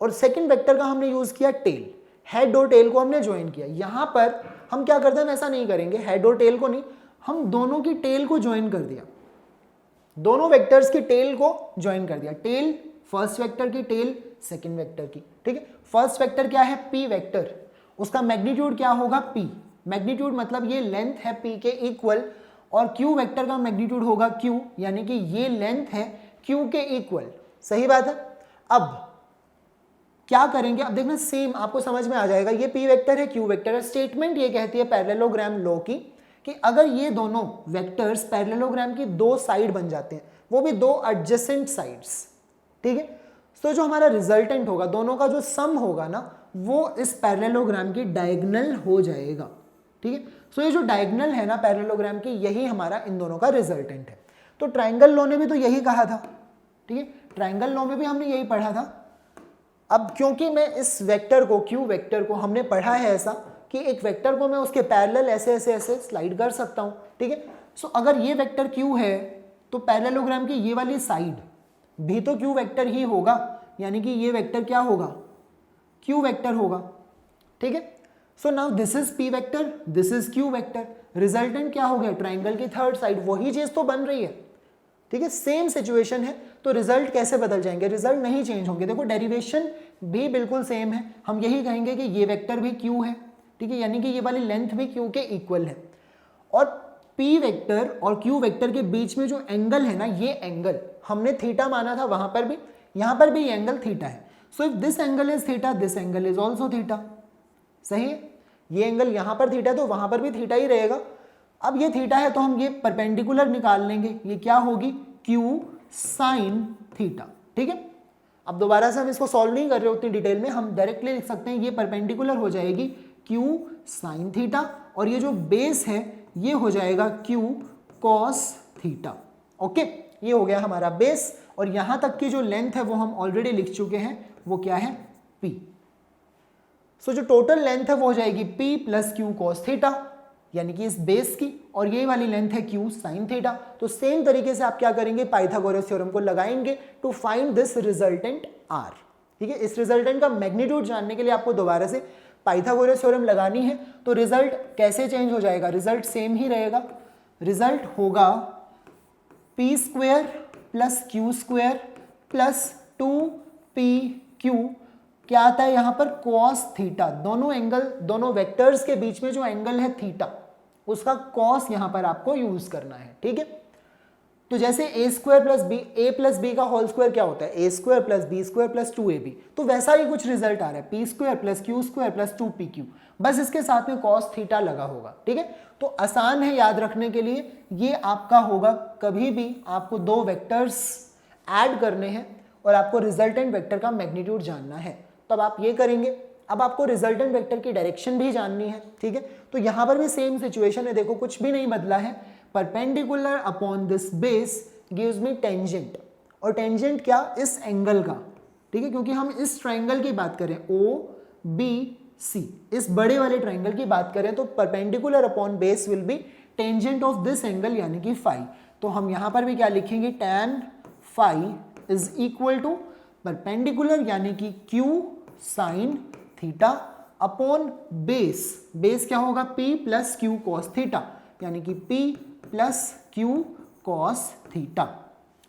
और सेकंड वेक्टर का हमने यूज किया टेल, हेड और टेल को हमने ज्वाइन किया। यहां पर हम क्या करते हैं, ऐसा नहीं करेंगे, हेड और टेल को नहीं, हम दोनों की टेल को ज्वाइन कर दिया, दोनों वेक्टर्स की टेल को ज्वाइन कर दिया, टेल फर्स्ट वेक्टर की, टेल सेकंड वेक्टर की, ठीक है। फर्स्ट वेक्टर क्या है, P वेक्टर, उसका मैग्नीट्यूड क्या होगा, P, मैग्नीट्यूड मतलब ये लेंथ है P के इक्वल, और Q वेक्टर का मैग्नीट्यूड होगा Q, यानी कि ये लेंथ है Q के इक्वल, सही बात है। अब क्या करेंगे, अब देखना सेम आपको समझ में आ जाएगा, ये P वेक्टर है, Q वेक्टर है। स्टेटमेंट ये कहती है पैरेललोग्राम लॉ की कि अगर ये दोनों वेक्टर्स पैरेललोग्राम की दो साइड बन जाते हैं, वो भी दो एडजेसेंट साइड्स, ठीक है, तो जो हमारा रिजल्टेंट होगा, दोनों का जो सम होगा ना, वो इस पैरेललोग्राम की डायगोनल हो जाएगा, ठीक है। सो ये जो डायगोनल है ना पैरेललोग्राम की, यही हमारा इन दोनों का रिजल्टेंट है। तो ट्राइंगल लॉ ने भी तो यही कहा था, ठीक है, ट्राइंगल लॉ में भी हमने यही पढ़ा था। अब क्योंकि मैं इस वेक्टर को क्यू वेक्टर को हमने पढ़ा है ऐसा कि एक वेक्टर को मैं उसके पैरेलल ऐसे ऐसे ऐसे स्लाइड कर सकता हूँ, ठीक है। सो अगर ये वेक्टर क्यू है तो पैरेललोग्राम की ये वाली साइड भी तो क्यू वेक्टर ही होगा, यानी कि ये वेक्टर क्या होगा, क्यू वेक्टर होगा, ठीक है। So now this is P vector, this is Q vector, resultant क्या हो गया, ट्राइंगल की थर्ड साइड, वही चीज तो बन रही है, ठीक है। सेम सिचुएशन है, तो रिजल्ट कैसे बदल जाएंगे, रिजल्ट नहीं चेंज होंगे। देखो डेरिवेशन भी बिल्कुल सेम है, हम यही कहेंगे कि ये वेक्टर भी क्यू है, ठीक है, यानी कि ये वाली लेंथ भी क्यू के इक्वल है। और पी वेक्टर और क्यू वेक्टर के बीच में जो एंगल है ना, ये एंगल हमने थीटा माना था वहां पर भी, यहां पर भी ये एंगल थीटा है। So if this angle is theta, this angle is also theta, सही है। ये एंगल यहां पर थीटा तो वहां पर भी थीटा ही रहेगा। अब ये थीटा है तो हम ये परपेंडिकुलर निकाल लेंगे, ये क्या होगी, क्यू साइन थीटा, ठीक है। अब दोबारा से हम इसको सॉल्व नहीं कर रहे उतनी डिटेल में, हम डायरेक्टली लिख सकते हैं ये परपेंडिकुलर हो जाएगी क्यू साइन थीटा, और ये जो बेस है ये हो जाएगा क्यू कॉस थीटा, ओके। ये हो गया हमारा बेस, और यहां तक की जो लेंथ है वो हम ऑलरेडी लिख चुके हैं, वो क्या है, पी। सो जो टोटल लेंथ है वो हो जाएगी P plus Q cos theta, यानी कि इस बेस की, और ये वाली लेंथ है क्यू साइन थीटा। तो सेम तरीके से आप क्या करेंगे, पाइथागोरस थ्योरम को लगाएंगे to find this resultant R, ठीक है। इस रिजल्टेंट का मैग्नीट्यूड जानने के लिए आपको दोबारा से पाइथागोरस थ्योरम लगानी है। तो रिजल्ट कैसे चेंज हो जाएगा, रिजल्ट सेम ही रहेगा, रिजल्ट होगा P square plus Q square plus 2pq, क्या आता है यहाँ पर, कॉस थीटा। दोनों एंगल, दोनों वेक्टर्स के बीच में जो एंगल है थीटा, उसका कॉस यहां पर आपको यूज करना है, ठीक है। तो जैसे A square plus B, A plus B का होल स्क्वायर क्या होता है, A square plus B square plus 2ab, तो वैसा ही कुछ रिजल्ट आ रहा है, P square plus Q square plus 2pq, बस इसके साथ में कॉस थीटा लगा होगा, ठीक है। तो आसान है याद रखने के लिए, ये आपका होगा, कभी भी आपको दो वेक्टर्स ऐड करने हैं और आपको रिजल्टेंट वेक्टर का मैग्नीट्यूड जानना है, तब आप ये करेंगे। अब आपको रिजल्टेंट वेक्टर की डायरेक्शन भी जाननी है, ठीक है। तो यहां पर भी सेम सिचुएशन है, देखो कुछ भी नहीं बदला है, perpendicular upon this base gives me tangent, और टेंजेंट क्या, इस एंगल का, ठीक है, क्योंकि हम इस ट्राइंगल की बात करें, ओ बी सी, इस बड़े वाले ट्राइंगल की बात करें, तो perpendicular upon base will be tangent of this angle, यानी कि फाई। तो हम यहां पर भी क्या लिखेंगे, tan phi is equal to perpendicular यानी कि Q sine theta upon base, base क्या होगा, p plus Q cos theta, यानी कि p plus Q cos theta,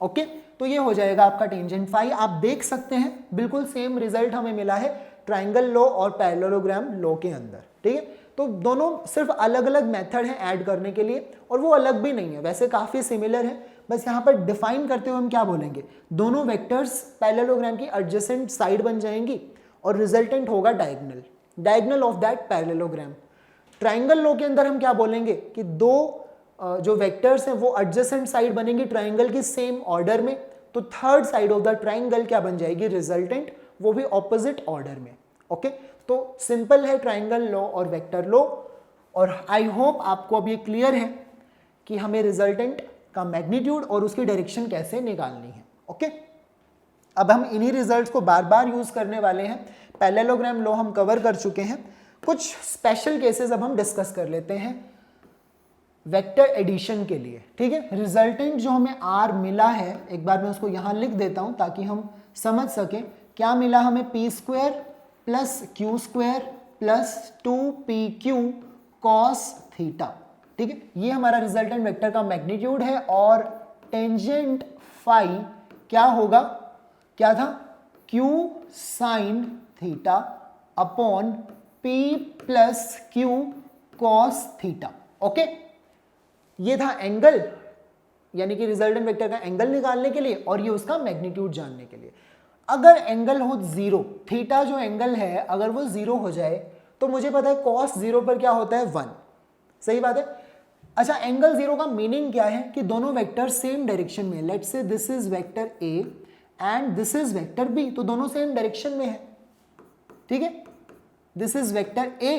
okay. तो ये हो जाएगा आपका टेंजेंट फाई। आप देख सकते हैं बिल्कुल सेम रिजल्ट हमें मिला है ट्राइंगल लॉ और पैरेललोग्राम लॉ के अंदर, ठीक है। तो दोनों सिर्फ अलग अलग मेथड है ऐड करने के लिए, और वो अलग भी नहीं है, वैसे काफी सिमिलर है, बस यहाँ पर डिफाइन करते हुए हम क्या बोलेंगे, दोनों वेक्टर्स पैरेललोग्राम की एडजेसेंट साइड बन जाएंगी और रिजल्टेंट होगा diagonal, diagonal of that parallelogram. Triangle law के अंदर हम क्या बोलेंगे कि दो जो वेक्टर्स हैं वो एडजेसेंट साइड बनेंगी ट्राइंगल की सेम ऑर्डर में, तो third side of the triangle क्या बन जाएगी, रिजल्टेंट, वो भी ऑपोजिट ऑर्डर में, ओके। तो सिंपल है ट्राइंगल लॉ और वेक्टर लॉ, और आई होप आपको अब ये क्लियर है कि हमें रिजल्टेंट का मैग्नीट्यूड और उसकी डायरेक्शन कैसे निकालनी है, ओके। अब हम इन्हीं रिजल्ट्स को बार बार यूज करने वाले हैं। पैरेललोग्राम लॉ हम कवर कर चुके हैं, कुछ स्पेशल केसेस अब हम डिस्कस कर लेते हैं वेक्टर एडिशन के लिए, ठीक है। रिजल्टेंट जो हमें आर मिला है, एक बार मैं उसको यहां लिख देता हूं ताकि हम समझ सके क्या मिला हमें, P square plus Q square plus 2pq cos theta, ठीक है। ये हमारा रिजल्टेंट वेक्टर का मैग्नीट्यूड है, और टेंजेंट फाई क्या होगा, क्या था, q sine theta upon p plus Q cos theta, okay. ये था एंगल, यानी कि रिजल्टेंट वेक्टर का एंगल निकालने के लिए, और ये उसका मैग्नीट्यूड जानने के लिए। अगर एंगल हो जीरो, थीटा जो एंगल है अगर वो जीरो हो जाए, तो मुझे पता है कॉस जीरो पर क्या होता है, 1, सही बात है। अच्छा, एंगल जीरो का मीनिंग क्या है कि दोनों वेक्टर सेम डायरेक्शन में, let's say this is vector A and this is vector B, तो दोनों सेम डायरेक्शन में है, ठीक है। This is vector A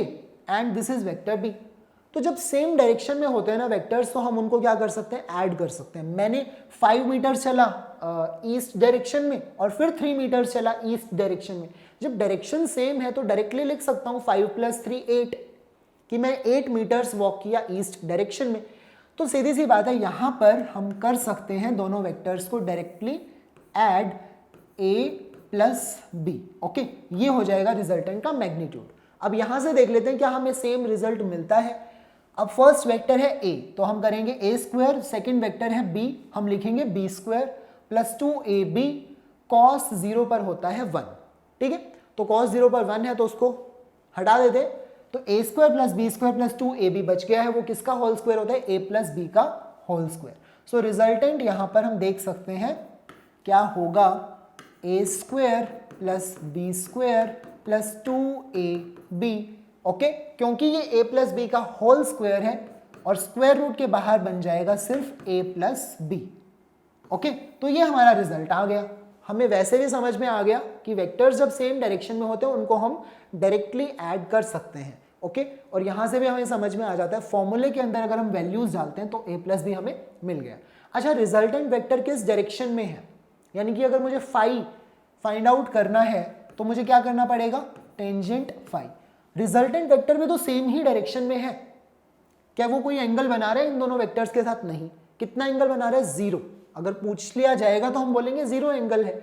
and this is vector B, तो जब सेम डायरेक्शन में होते हैं ना वेक्टर्स, तो हम उनको क्या कर सकते हैं, ऐड कर सकते हैं। मैंने 5 मीटर चला ईस्ट डायरेक्शन में और फिर 3 मीटर चला ईस्ट डायरेक्शन में, जब डायरेक्शन सेम है तो डायरेक्टली लिख सकता हूँ 5 + 3 8 कि मैं 8 मीटर्स वॉक किया ईस्ट डायरेक्शन में। तो सीधी सी बात है, यहाँ पर हम कर सकते हैं दोनों वेक्टर्स को directly add a + b। Okay, ये हो जाएगा रिजल्टेंट का मैग्नीट्यूड। अब यहाँ से देख लेते हैं क्या हमें सेम रिजल्ट मिलता है। अब फर्स्ट वेक्टर है a, तो हम करेंगे a², सेकेंड वेक्टर है b, हम लिखेंगे b² + 2ab, cos 0 पर होता है 1। ठीक है, तो cos 0 पर 1 है तो उसको हटा देते, तो a² + b² + 2ab बच गया है, वो किसका होल स्क्वायर होता है, a + b का होल स्क्वायर। सो रिजल्टेंट यहाँ पर हम देख सकते हैं क्या होगा, a² + b² + 2ab। ओके, क्योंकि ये a + b का होल स्क्वायर है और स्क्वायर रूट के बाहर बन जाएगा सिर्फ a + b। ओके, तो ये हमारा रिजल्ट आ गया। हमें वैसे भी समझ में आ गया कि वेक्टर्स जब सेम डायरेक्शन में होते हैं उनको हम डायरेक्टली ऐड कर सकते हैं। ओके, और यहाँ से भी हमें समझ में आ जाता है फॉर्मूले के अंदर अगर हम वैल्यूज डालते हैं तो a + b हमें मिल गया। अच्छा, रिजल्टेंट वेक्टर किस डायरेक्शन में है, यानी कि अगर मुझे फाई फाइंड आउट करना है तो मुझे क्या करना पड़ेगा, टेंजेंट फाई। रिजल्टेंट वेक्टर में तो सेम ही डायरेक्शन में है, क्या वो कोई एंगल बना रहे हैं इन दोनों वेक्टर्स के साथ, नहीं। कितना एंगल बना रहा है, 0। अगर पूछ लिया जाएगा तो हम बोलेंगे 0 एंगल है।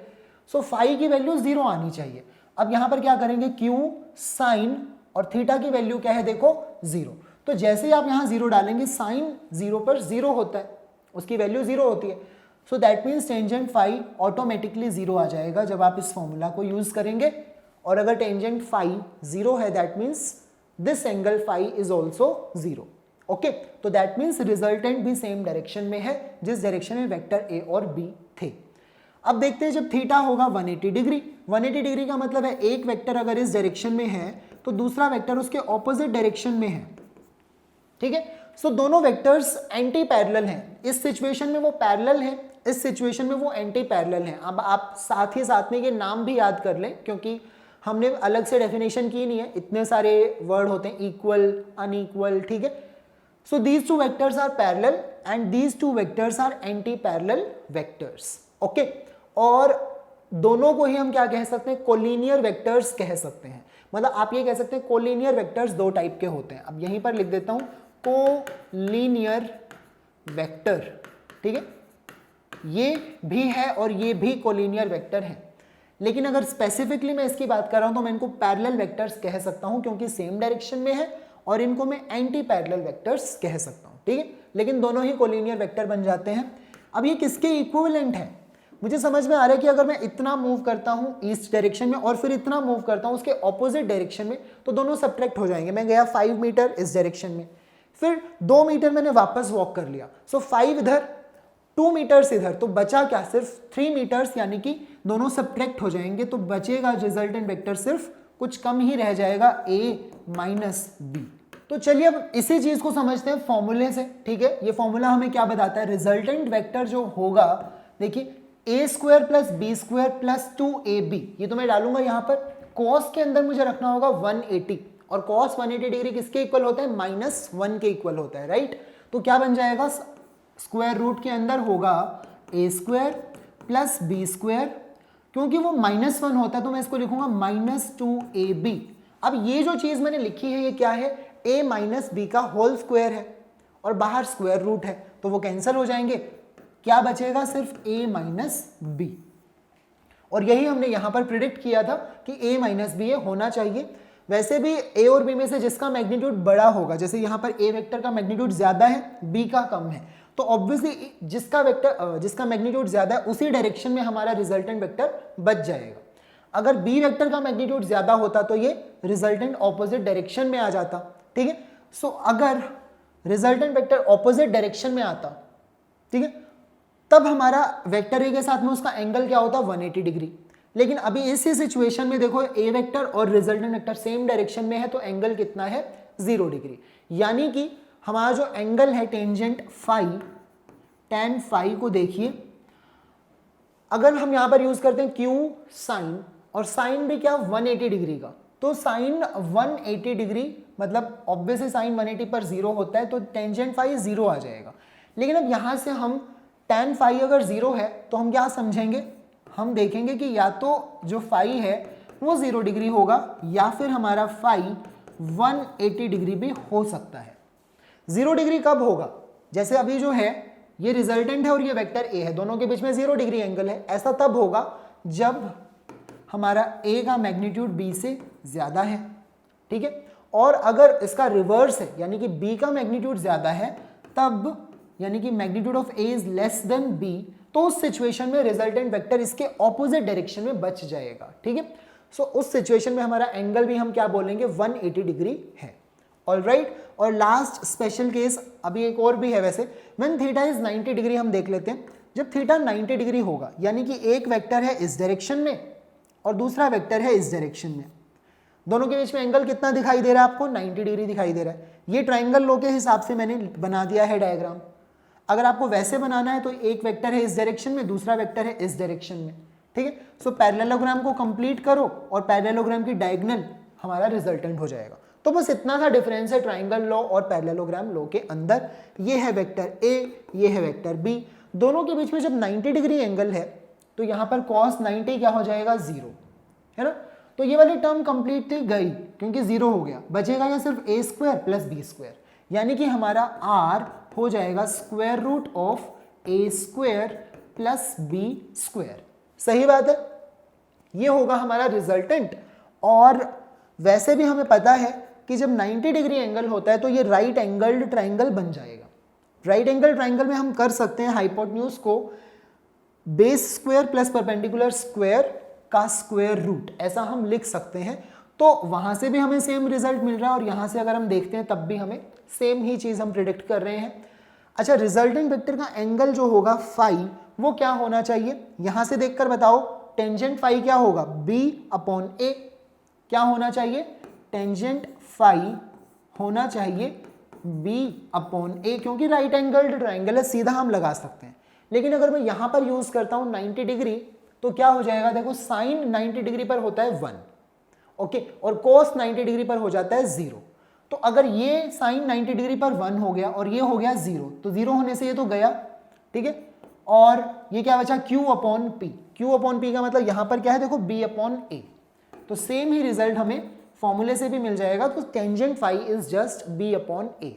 सो फाई की वैल्यू 0 आनी चाहिए। अब यहां पर क्या करेंगे, q साइन और थीटा की वैल्यू क्या है, देखो 0। तो जैसे ही आप यहां 0 डालेंगे, साइन 0 पर 0 होता है, उसकी वैल्यू 0 होती है। So that means tangent phi automatically 0 आ जाएगा जब आप इस फॉर्मूला को यूज करेंगे। और अगर टेंजेंट फाई 0 है that means this angle phi is also 0। Okay, तो दैट मीन्स रिजल्टेंट भी सेम डायरेक्शन में है जिस डायरेक्शन में वेक्टर a और b थे। अब देखते हैं जब थीटा होगा 180 डिग्री। 180 डिग्री का मतलब है एक वेक्टर अगर इस डायरेक्शन में है तो दूसरा वेक्टर उसके ऑपोजिट डायरेक्शन में है। ठीक है, सो दोनों वेक्टर्स एंटी पैरेलल हैं। इस सिचुएशन में वो पैरेलल है, इस सिचुएशन में वो एंटी पैरेलल हैं। अब आप साथ ही साथ में ये नाम भी याद कर लें क्योंकि हमने अलग से डेफिनेशन की नहीं है, इतने सारे वर्ड होते हैं, इक्वल, अनइक्वल। ठीक है, so these two vectors are parallel and these two vectors are anti-parallel vectors। okay, और दोनों को ही हम क्या कह सकते हैं, कोलिनियर वेक्टर्स कह सकते हैं। मतलब आप ये कह सकते हैं कोलिनियर वेक्टर्स दो टाइप के होते हैं। अब यहीं पर लिख देता हूं कोलिनियर वेक्टर। ठीक है, ये भी है और ये भी कोलिनियर वेक्टर है, लेकिन अगर स्पेसिफिकली मैं इसकी बात कर रहा हूं तो मैं इनको पैरेलल वेक्टर्स कह सकता हूं क्योंकि सेम डायरेक्शन में है, और इनको मैं एंटी पैरेलल वेक्टर्स कह सकता हूं। ठीक है, लेकिन दोनों ही कोलिनियर वेक्टर बन जाते हैं। अब ये किसके इक्विवेलेंट है, मुझे समझ में आ रहा है कि अगर मैं इतना मूव करता हूं ईस्ट डायरेक्शन में और फिर इतना मूव करता हूं उसके ऑपोजिट डायरेक्शन में तो दोनों सब्ट्रैक्ट हो जाएंगे। मैं गया 5 मीटर इस डायरेक्शन में, फिर 2 मीटर मैंने वापस वॉक कर लिया, सो 5 इधर 2 मीटर्स इधर, तो बचा क्या, सिर्फ 3 मीटर्स, यानी कि दोनों सब्ट्रैक्ट हो जाएंगे। तो बचेगा रिजल्टेंट वेक्टर सिर्फ कुछ कम ही रह जाएगा, a - b। तो चलिए अब इसी चीज को समझते हैं फॉर्मूले से। ठीक है, ये फॉर्मूला हमें क्या बताता है, रिजल्टेंट वेक्टर जो होगा, देखिए a² + b² + 2ab, ये तो मैं डालूंगा यहाँ पर। cos के अंदर मुझे रखना होगा 180, और cos 180 डिग्री किसके इक्वल होता है, -1 के इक्वल होता है, राइट। तो क्या बन जाएगा, स्क्वायर रूट के अंदर होगा a² + b², क्योंकि वो -1 होता है तो मैं इसको लिखूंगा -2ab। अब ये जो चीज मैंने लिखी है ये क्या है, a - b का होल स्क्वायर है और बाहर स्क्वायर रूट है, तो वो कैंसिल हो जाएंगे, क्या बचेगा, सिर्फ a - b। और यही हमने यहां पर प्रिडिक्ट किया था कि a - b ये होना चाहिए। वैसे भी a और b में से जिसका मैग्नीट्यूड बड़ा होगा, जैसे यहां पर a वेक्टर का मैग्नीट्यूड ज्यादा है, b का कम है, तो ऑब्वियसली जिसका मैग्नीट्यूड ज्यादा है उसी डायरेक्शन में हमारा रिजल्टेंट वेक्टर बच जाएगा। अगर b वेक्टर का मैग्नीट्यूड ज्यादा होता तो ये रिजल्टेंट ऑपोजिट डायरेक्शन में आ जाता। ठीक है, सो अगर रिजल्टेंट वेक्टर ऑपोजिट डायरेक्शन में आता, ठीक है, तब हमारा वेक्टर a के साथ में उसका एंगल क्या होता, 180 डिग्री। लेकिन अभी इसी सिचुएशन में देखो a वेक्टर और रिजल्टेंट वेक्टर सेम डायरेक्शन में है तो एंगल कितना है, 0 डिग्री। यानी कि हमारा जो एंगल है टेंजेंट फाई, tan फाई को देखिए, अगर हम यहां पर यूज करते हैं q साइन, और साइन भी क्या 180 डिग्री का, तो साइन 180 डिग्री मतलब ऑब्वियसली साइन 180 पर 0 होता है तो टेंजेंट फाई 0 आ जाएगा। लेकिन अब यहां से हम tan फाई अगर 0 है तो हम क्या समझेंगे, हम देखेंगे कि या तो जो फाई है वो 0 डिग्री होगा, या फिर हमारा फाई 180 डिग्री भी हो सकता है। 0 डिग्री कब होगा? जैसे अभी जो है ये रिजल्टेंट है और ये वेक्टर ए है, दोनों के बीच में 0 डिग्री एंगल है। ऐसा तब होगा जब हमारा ए का मैग्नीट्यूड बी से ज्यादा है, ठीक है। और अगर इसका रिवर्स है, यानी कि बी का मैग्नीट्यूड ज्यादा है, तब यानी कि magnitude of A is less than B, तो उस सिचुएशन में रिजल्टेंट वेक्टर इसके ऑपोजिट डायरेक्शन में बच जाएगा, ठीक है। सो उस सिचुएशन में हमारा एंगल भी हम क्या बोलेंगे, 180 डिग्री है। ऑलराइट, और लास्ट स्पेशल केस अभी एक और भी है वैसे, व्हेन थीटा इज 90 डिग्री हम देख लेते हैं। जब थीटा 90 डिग्री होगा, यानी कि एक वेक्टर है इस डायरेक्शन में और दूसरा वेक्टर है इस डायरेक्शन में, दोनों के बीच में एंगल कितना दिखाई दे रहा है आपको, 90 डिग्री दिखाई दे रहा है। ये ट्राइंगल लॉ के हिसाब से मैंने बना दिया है डायग्राम। अगर आपको वैसे बनाना है तो एक वेक्टर है इस डायरेक्शन में, दूसरा वेक्टर है इस डायरेक्शन में, ठीक है। सो पैरेललोग्राम को कंप्लीट करो और पैरेललोग्राम की डायगोनल हमारा रिजल्टेंट हो जाएगा। तो बस इतना सा डिफरेंस है ट्राइंगल लॉ और पैरेललोग्राम लॉ के अंदर। ये है वेक्टर ए, ये है वेक्टर बी, दोनों के बीच में जब 90 डिग्री एंगल है तो यहाँ पर cos 90 क्या हो जाएगा, 0, है ना। तो ये वाली टर्म कंप्लीट गई क्योंकि 0 हो गया, बचेगा या सिर्फ a square plus B square, यानी कि हमारा r हो जाएगा square root of a square plus B square. सही बात है, ये होगा हमारा रिजल्टेंट। और वैसे भी हमें पता है कि जब 90 डिग्री एंगल होता है तो ये राइट एंगल्ड ट्राइंगल बन जाएगा। राइट एंगल ट्राइंगल में हम कर सकते हैं हाइपोटेन्यूज को base square plus perpendicular square का स्क्वायर रूट, ऐसा हम लिख सकते हैं। तो वहां से भी हमें सेम रिजल्ट मिल रहा है और यहां से अगर हम देखते हैं तब भी हमें सेम ही चीज हम प्रिडिक्ट कर रहे हैं। अच्छा, रिजल्टेंट वेक्टर का एंगल जो होगा फाई, वो क्या होना चाहिए, यहां से देखकर बताओ। टेंजेंट फाई क्या होगा, b अपॉन a। क्या होना चाहिए, टेंजेंट फाई होना चाहिए b अपॉन a, क्योंकि राइट एंगल्ड ट्राइंगल है, सीधा हम लगा सकते हैं। लेकिन अगर मैं यहां पर यूज करता हूं 90 डिग्री तो क्या हो जाएगा, देखो साइन 90 डिग्री पर होता है 1, ओके, और कोस 90 डिग्री पर हो जाता है 0। तो अगर ये साइन 90 डिग्री पर 1 हो गया और ये हो गया 0, तो 0 होने से ये तो गया, ठीक है। और ये क्या बचा, q upon p। q upon p का मतलब यहां पर क्या है, देखो b अपॉन a। तो सेम ही रिजल्ट हमें फॉर्मूले से भी मिल जाएगा। तो tangent phi is just b upon a,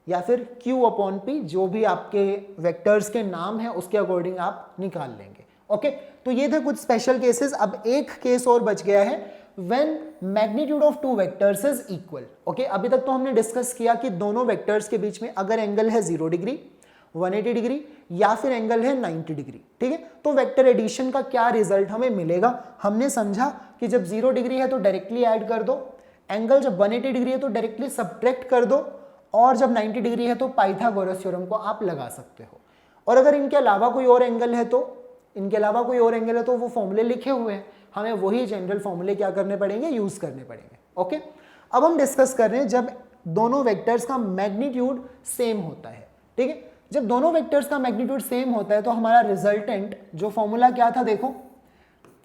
या फिर q अपॉन p, जो भी आपके वेक्टर्स के नाम है उसके अकॉर्डिंग आप निकाल लेंगे। ओके, तो ये थे कुछ स्पेशल केसेस। अब एक केस और बच गया है, when magnitude of two vectors is equal. Okay, अभी तक तो हमने डिस्कस किया कि दोनों वेक्टर्स के बीच में अगर एंगल है 0 डिग्री, 180 डिग्री या फिर एंगल है 90 डिग्री, ठीक है, तो वेक्टर एडिशन का क्या रिजल्ट हमें मिलेगा। हमने समझा कि जब 0 डिग्री है तो डायरेक्टली ऐड कर दो, एंगल जब 180 डिग्री है तो डायरेक्टली सब्ट्रैक्ट कर दो, और जब 90 डिग्री है तो पाइथागोरस थ्योरम को आप लगा सकते हो। और अगर इनके अलावा कोई और एंगल है तो वो फॉर्मूले लिखे हुए हैं, हमें वही जनरल फॉर्मूले क्या करने पड़ेंगे, यूज करने पड़ेंगे। ओके, अब हम डिस्कस कर रहे हैं जब दोनों वेक्टर्स का मैग्नीट्यूड सेम होता है, ठीक है। जब दोनों वेक्टर्स का मैग्नीट्यूड सेम होता है तो हमारा रिजल्टेंट जो फॉर्मूला क्या था, देखो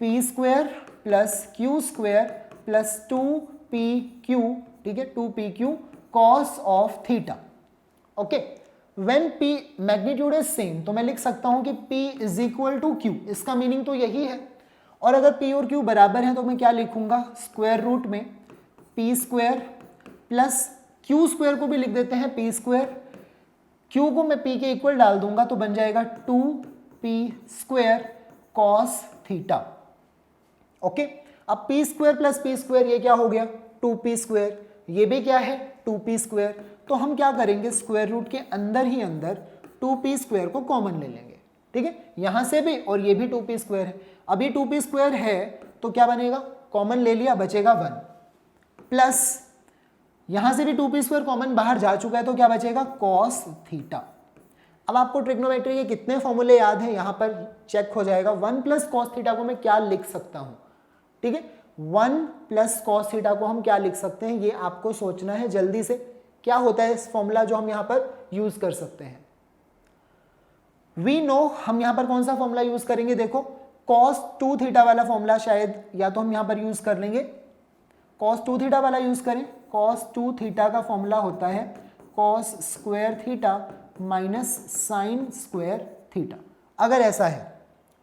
P square plus Q square plus 2pq, ठीक है, 2pq cos of theta. Okay, when p magnitude is same तो मैं लिख सकता हूं कि p is equal to q, इसका मीनिंग तो यही है। और अगर p और q बराबर हैं तो मैं क्या लिखूंगा, स्क्वायर रूट में p square plus q square को भी लिख देते हैं p स्क्वायर, q को मैं p के इक्वल डाल दूंगा तो बन जाएगा 2p square cos theta. Okay, अब p square plus p square ये क्या हो गया, 2p स्क्वायर, ये भी क्या है 2p स्क्वायर। तो हम क्या करेंगे, स्क्वायर रूट के अंदर ही अंदर 2p स्क्वायर को कॉमन ले लेंगे, ठीक है, यहां से भी और ये भी 2p स्क्वायर है। अभी 2p स्क्वायर है तो क्या बनेगा, कॉमन ले लिया, बचेगा 1, प्लस यहां से भी 2p स्क्वायर कॉमन बाहर जा चुका है तो क्या बचेगा, कॉस थीटा। अब आपको ट्रिग्नोमेट्री के कितने फॉर्मूले याद हैं, यहां पर चेक हो जाएगा। 1 प्लस कॉस थीटा को मैं क्या लिख सकता हूं, ठीक है, 1 प्लस कॉस थीटा को हम क्या लिख सकते हैं, ये आपको सोचना है जल्दी से। क्या होता है इस फॉर्मूला जो हम यहां पर यूज कर सकते हैं, वी नो। हम यहां पर कौन सा फॉर्मूला यूज करेंगे, देखो cos 2 थीटा वाला फॉर्मूला, शायद या तो हम यहां पर यूज कर लेंगे, cos 2 थीटा वाला यूज करें। cos 2 थीटा का फॉर्मूला होता है cos square theta minus sine square theta. अगर ऐसा है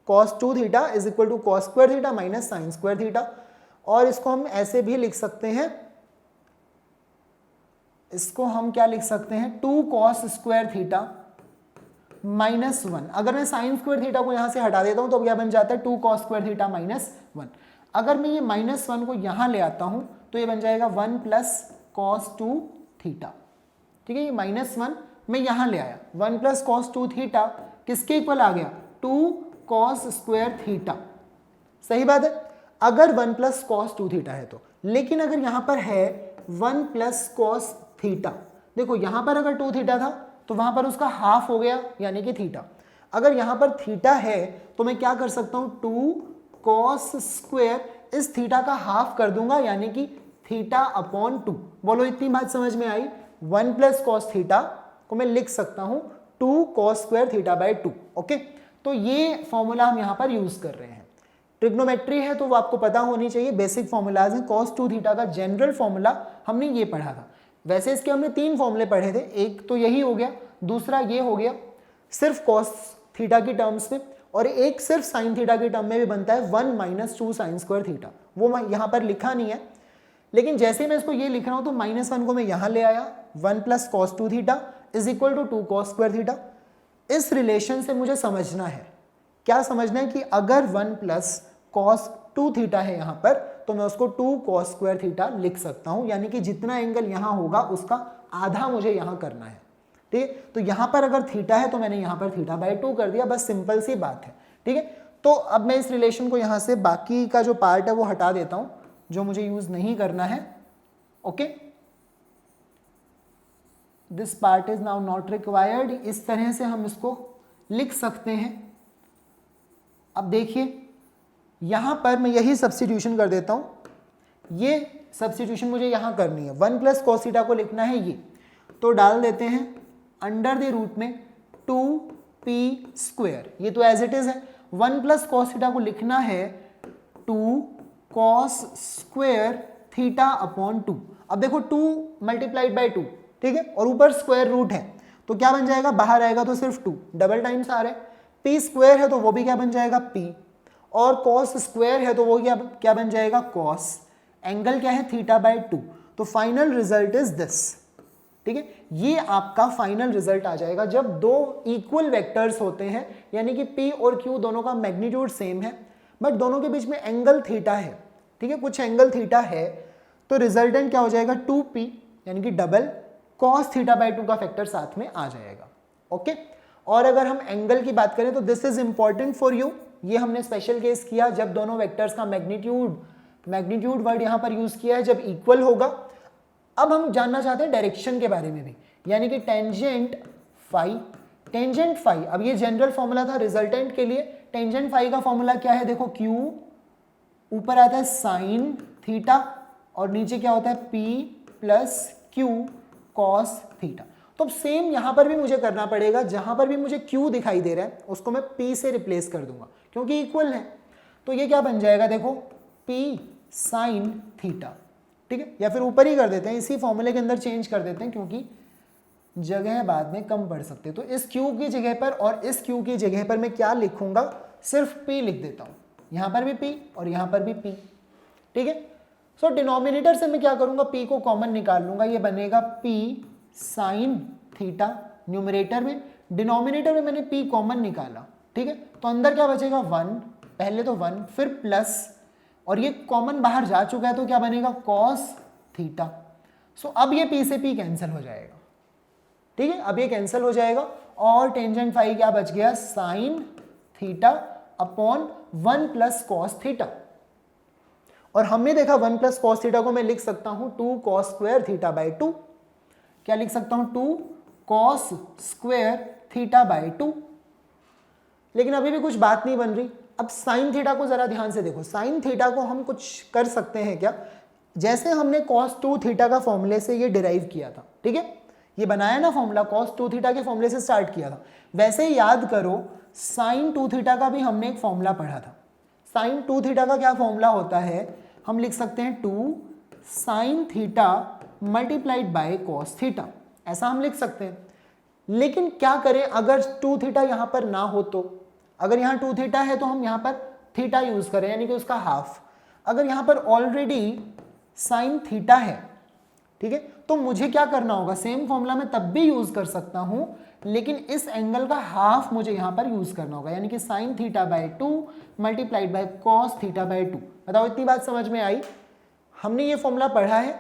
cos 2 theta is equal to cos square theta minus sine square theta, और इसको हम ऐसे भी लिख सकते हैं, इसको हम क्या लिख सकते हैं, 2 cos स्क्वायर थीटा माइनस 1। अगर मैं साइन स्क्वायर थीटा को यहां से हटा देता हूं तो क्या बन जाता है 2 cos स्क्वायर थीटा माइनस 1। अगर मैं ये माइनस 1 को यहां ले आता हूं तो ये बन जाएगा 1 प्लस cos 2 थीटा। ठीक है, ये -1 मैं यहां ले आया, 1 प्लस cos 2 थीटा किसके इक्वल आ गया, 2 cos स्क्वायर थीटा। सही बात है, अगर 1 प्लस cos 2 थीटा है तो। लेकिन अगर यहां पर है 1 प्लस cos थीटा, देखो यहां पर अगर 2 थीटा था तो वहां पर उसका हाफ हो गया यानी कि थीटा। अगर यहां पर थीटा है तो मैं क्या कर सकता हूं, 2 cos स्क्वायर इस थीटा का हाफ कर दूंगा यानी कि थीटा अपॉन 2। बोलो इतनी बात समझ में आई। 1 प्लस cos थीटा को मैं लिख सकता हूं 2 cos square theta by 2। Okay, तो ये फॉर्मूला हम यहां पर यूज कर रहे हैं। ट्रिग्नोमेट्री है तो वो आपको पता होनी चाहिए, बेसिक फॉर्मूलाज हैं। cos 2 थीटा का जनरल फॉर्मूला हमने ये पढ़ा था। वैसे इसके हमने 3 फॉर्मूले पढ़े थे, एक तो यही हो गया, दूसरा ये हो गया सिर्फ cos थीटा की टर्म्स में, और एक सिर्फ sin थीटा की टर्म में भी बनता है 1 माइनस 2 sin स्क्वायर थीटा। वो मैं यहाँ पर लिखा नहीं है, लेकिन जैसे ही मैं इसको ये लिख रहा हूँ तो -1 को मैं यहाँ ले आया, 1 plus cos 2 theta is equal to 2 cos square theta. इस रिलेशन से मुझे समझना है, क्या समझना है कि अगर 1 प्लस cos 2 थीटा है यहाँ पर तो मैं उसको 2 cos स्क्वायर थीटा लिख सकता हूँ, यानी कि जितना एंगल यहाँ होगा उसका आधा मुझे यहाँ करना है। ठीक है, तो यहाँ पर अगर थीटा है तो मैंने यहाँ पर थीटा बाय 2 कर दिया, बस सिंपल सी बात है। ठीक है, तो अब मैं इस रिलेशन को यहाँ से बाकी का जो पार्ट है वो हटा देता हूँ जो मुझे यूज नहीं करना है। Okay, this part is now not required. इस तरह से हम इसको लिख सकते हैं। अब देखिए यहां पर मैं यही सब्स्टिट्यूशन कर देता हूं, ये सब्स्टिट्यूशन मुझे यहां करनी है। 1 प्लस cos थीटा को लिखना है ये, तो डाल देते हैं अंडर द रूट में 2p स्क्वायर, ये तो एज इट इज है। 1 प्लस cos थीटा को लिखना है 2 cos स्क्वायर थीटा अपॉन 2। अब देखो 2 मल्टीप्लाइड बाय 2, ठीक है, और ऊपर स्क्वायर रूट है तो क्या बन जाएगा, बाहर आएगा तो सिर्फ 2, डबल टाइम्स आ रहे। p स्क्वायर है तो वो भी क्या बन जाएगा p, और cos स्क्वायर है तो वो क्या बन जाएगा cos। एंगल क्या है, थीटा बाय 2। तो फाइनल रिजल्ट इज दिस। ठीक है, ये आपका फाइनल रिजल्ट आ जाएगा जब दो इक्वल वेक्टर्स होते हैं, यानी कि p और q दोनों का मैग्नीट्यूड सेम है बट दोनों के बीच में एंगल थीटा है। ठीक है, कुछ एंगल थीटा है तो रिजल्टेंट क्या हो जाएगा 2p, यानी कि डबल cos थीटा बाय 2 का फैक्टर साथ में आ जाएगा। ओके, और अगर हम एंगल की बात करें तो this is important for you. ये हमने स्पेशल केस किया जब दोनों वेक्टर्स का मैग्नीट्यूड वर्ड यहां पर यूज किया है, जब इक्वल होगा। अब हम जानना चाहते हैं डायरेक्शन के बारे में भी, यानी कि टेंजेंट फाई। अब ये जनरल फॉर्मूला था रिजल्टेंट के लिए। टेंजेंट फाई का फॉर्मूला क्या है, देखो Q ऊपर आता है साइन थीटा और नीचे क्या होता है P plus Q cos theta. तो सेम यहां पर भी मुझे करना पड़ेगा, जहां पर भी मुझे Q दिखाई दे रहा है उसको मैं P से रिप्लेस कर दूंगा क्योंकि इक्वल है। तो ये क्या बन जाएगा, देखो P साइन थीटा। ठीक है, या फिर ऊपर ही कर देते हैं, इसी फॉर्मूले के अंदर चेंज कर देते हैं क्योंकि जगह बाद में कम पड़ सकते हैं। तो इस Q की जगह पर और इस Q की जगह पर मैं क्या लिखूंगा, सिर्फ P लिख देता हूं। यहां पर भी P और यहां पर भी P। ठीक है, सो डिनोमिनेटर से मैं क्या करूंगा, P को कॉमन निकाल लूंगा, ये बनेगा P साइन थीटा न्यूमरेटर में। डिनोमिनेटर में मैंने P कॉमन निकाला। ठीक है, तो अंदर क्या बचेगा 1, पहले तो 1 फिर प्लस, और ये कॉमन बाहर जा चुका है तो क्या बनेगा cos थीटा। सो अब ये P से P कैंसिल हो जाएगा। ठीक है, अब ये कैंसिल हो जाएगा और टेंजेंट फाई क्या बच गया, sign theta upon 1 plus cos theta. और हमने देखा 1 प्लस cos थीटा को मैं लिख सकता हूं 2 cos स्क्वायर थीटा बाय 2। क्या लिख सकता हूं, 2 cos स्क्वायर थीटा बाय 2। लेकिन अभी भी कुछ बात नहीं बन रही। अब साइन थीटा को जरा ध्यान से देखो। साइन थीटा को हम कुछ कर सकते हैं क्या, जैसे हमने cos 2 थीटा का फॉर्मूले से ये डिराइव किया था। ठीक है, ये बनाया ना फॉर्मूला, cos 2 थीटा के फॉर्मूले से स्टार्ट किया था। वैसे ही याद करो साइन 2 थीटा का भी हमने एक फॉर्मूला पढ़ा था। साइन 2 थीटा का क्या फॉर्मूला होता है, हम लिख सकते हैं 2 sine theta multiplied by cos theta, ऐसा हम लिख सकते हैं। लेकिन क्या करें अगर 2 थीटा यहां पर ना हो तो, अगर यहां 2 थीटा है तो हम यहां पर थीटा यूज करें यानी कि उसका हाफ। अगर यहाँ पर ऑलरेडी साइन थीटा है, ठीक है, तो मुझे क्या करना होगा, सेम फॉर्मूला मैं तब भी यूज कर सकता हूं, लेकिन इस एंगल का हाफ मुझे यहां पर यूज करना होगा, यानी कि sine theta by 2 multiplied by cos theta by 2। बताओ इतनी बात समझ में आई? हमने ये फॉर्मूला पढ़ा है,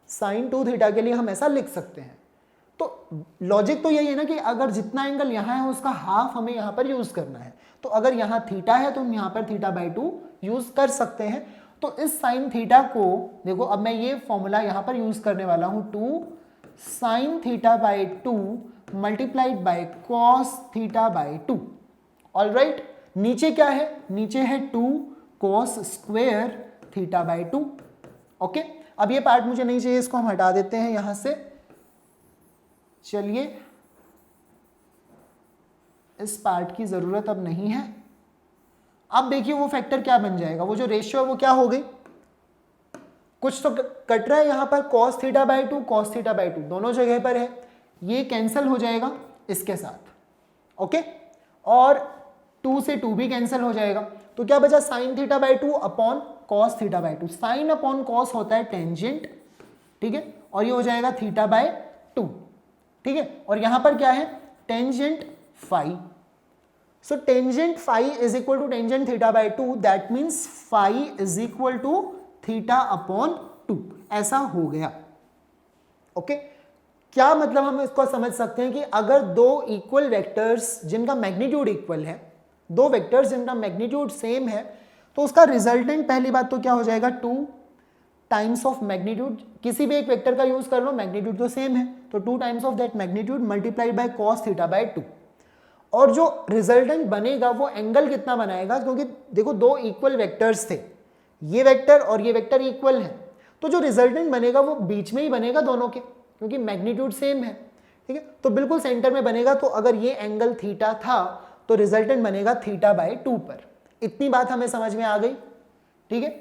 साइन 2 थीटा के लिए हम ऐसा लिख सकते हैं। तो लॉजिक तो यही है ना कि अगर जितना एंगल यहाँ है उसका हाफ हमें यहाँ पर यूज करना है, तो अगर यहाँ थीटा है तो हम यहाँ पर थीटा बाय 2 यूज कर सकते हैं। तो इस साइन थीटा को देखो, अब मैं ये फॉर्मूला यहाँ पर यूज करने वाला हूँ, 2 sine theta by 2 multiplied by cos theta by 2। Alright, नीचे क्या है, नीचे है 2 cos square theta by 2। Okay, अब ये पार्ट मुझे नहीं चाहिए, इसको हम हटा देते हैं यहां से। चलिए, इस पार्ट की जरूरत अब नहीं है। अब देखिए वो फैक्टर क्या बन जाएगा, वो जो रेशियो है वो क्या हो गई, कुछ तो कट रहा है यहां पर, cos theta by 2 cos theta by 2 दोनों जगह पर है, ये कैंसिल हो जाएगा इसके साथ। ओके, और 2 से 2 भी कैंसिल हो जाएगा, तो क्या बचा, sine theta by 2 upon cos theta by 2। Sine upon cos होता है टेंजेंट, ठीक है, और ये हो जाएगा थीटा बाय 2, ठीक है, और यहां पर क्या है, tangent phi. So tangent phi is equal to tangent theta by 2, that means phi is equal to theta upon 2, ऐसा हो गया। ओके, क्या मतलब हम इसको समझ सकते हैं कि अगर दो इक्वल वेक्टर्स जिनका मैग्नीट्यूड इक्वल है, दो वेक्टर्स जिनका मैग्नीट्यूड सेम है, तो उसका रिजल्टेंट पहली बात तो क्या हो जाएगा, 2 टाइम्स ऑफ मैग्नीट्यूड, किसी भी एक वेक्टर का यूज कर लो, मैग्नीट्यूड तो सेम है, तो 2 times of that magnitude multiplied by cos theta by 2। और जो रिजल्टेंट बनेगा वो एंगल कितना बनाएगा, क्योंकि देखो दो इक्वल वेक्टर्स थे, ये वेक्टर और ये वेक्टर इक्वल है, तो जो रिजल्टेंट बनेगा वो बीच में ही बनेगा दोनों के, क्योंकि मैग्नीट्यूड सेम है, ठीक है, तो बिल्कुल सेंटर में बनेगा। तो अगर ये एंगल थीटा था तो रिजल्टेंट बनेगा थीटा बाय 2 पर। इतनी बात हमें समझ में आ गई, ठीक है,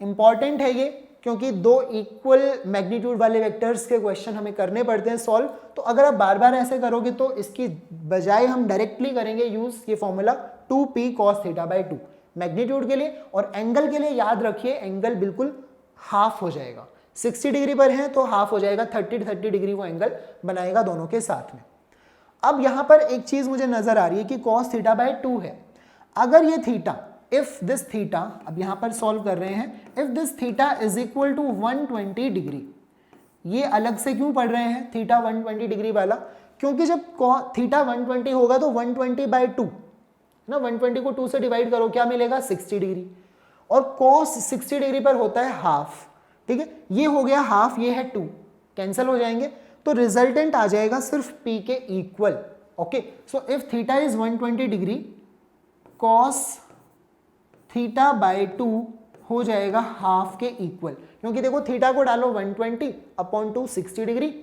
इंपॉर्टेंट है ये, क्योंकि दो इक्वल मैग्नीट्यूड वाले वेक्टर्स के क्वेश्चन हमें करने पड़ते हैं सॉल्व। तो अगर आप बार बार ऐसे करोगे तो इसकी बजाय हम डायरेक्टली करेंगे यूज ये formula 2p cos theta by 2 magnitude के लिए, और एंगल के लिए याद रखिए एंगल बिल्कुल हाफ हो जाएगा, 60 डिग्री पर है तो हाफ हो जाएगा, 30 डिग्री वो एंगल बनाएगा दोनों के साथ में। अब यहां पर एक चीज मुझे नजर आ रही है कि cos थीटा बाय 2 है, अगर ये थीटा, इफ दिस थीटा, अब यहां पर सॉल्व कर रहे हैं, if this theta is equal to 120 degree, ये अलग से क्यों पढ़ रहे हैं थीटा 120 डिग्री वाला, क्योंकि जब थीटा 120 होगा तो 120 बाय 2 ना, 120 को 2 से डिवाइड करो क्या मिलेगा, 60 डिग्री, और cos 60 डिग्री पर होता है हाफ, ठीक है, ये हो गया हाफ, ये है 2, कैंसिल हो जाएंगे, तो रिजल्टेंट आ जाएगा सिर्फ p के equal. Okay, so if theta is 120 degree, cos theta by 2 हो जाएगा हाफ के इक्वल, क्योंकि देखो थीटा को डालो 120 अपॉन 2 60 डिग्री,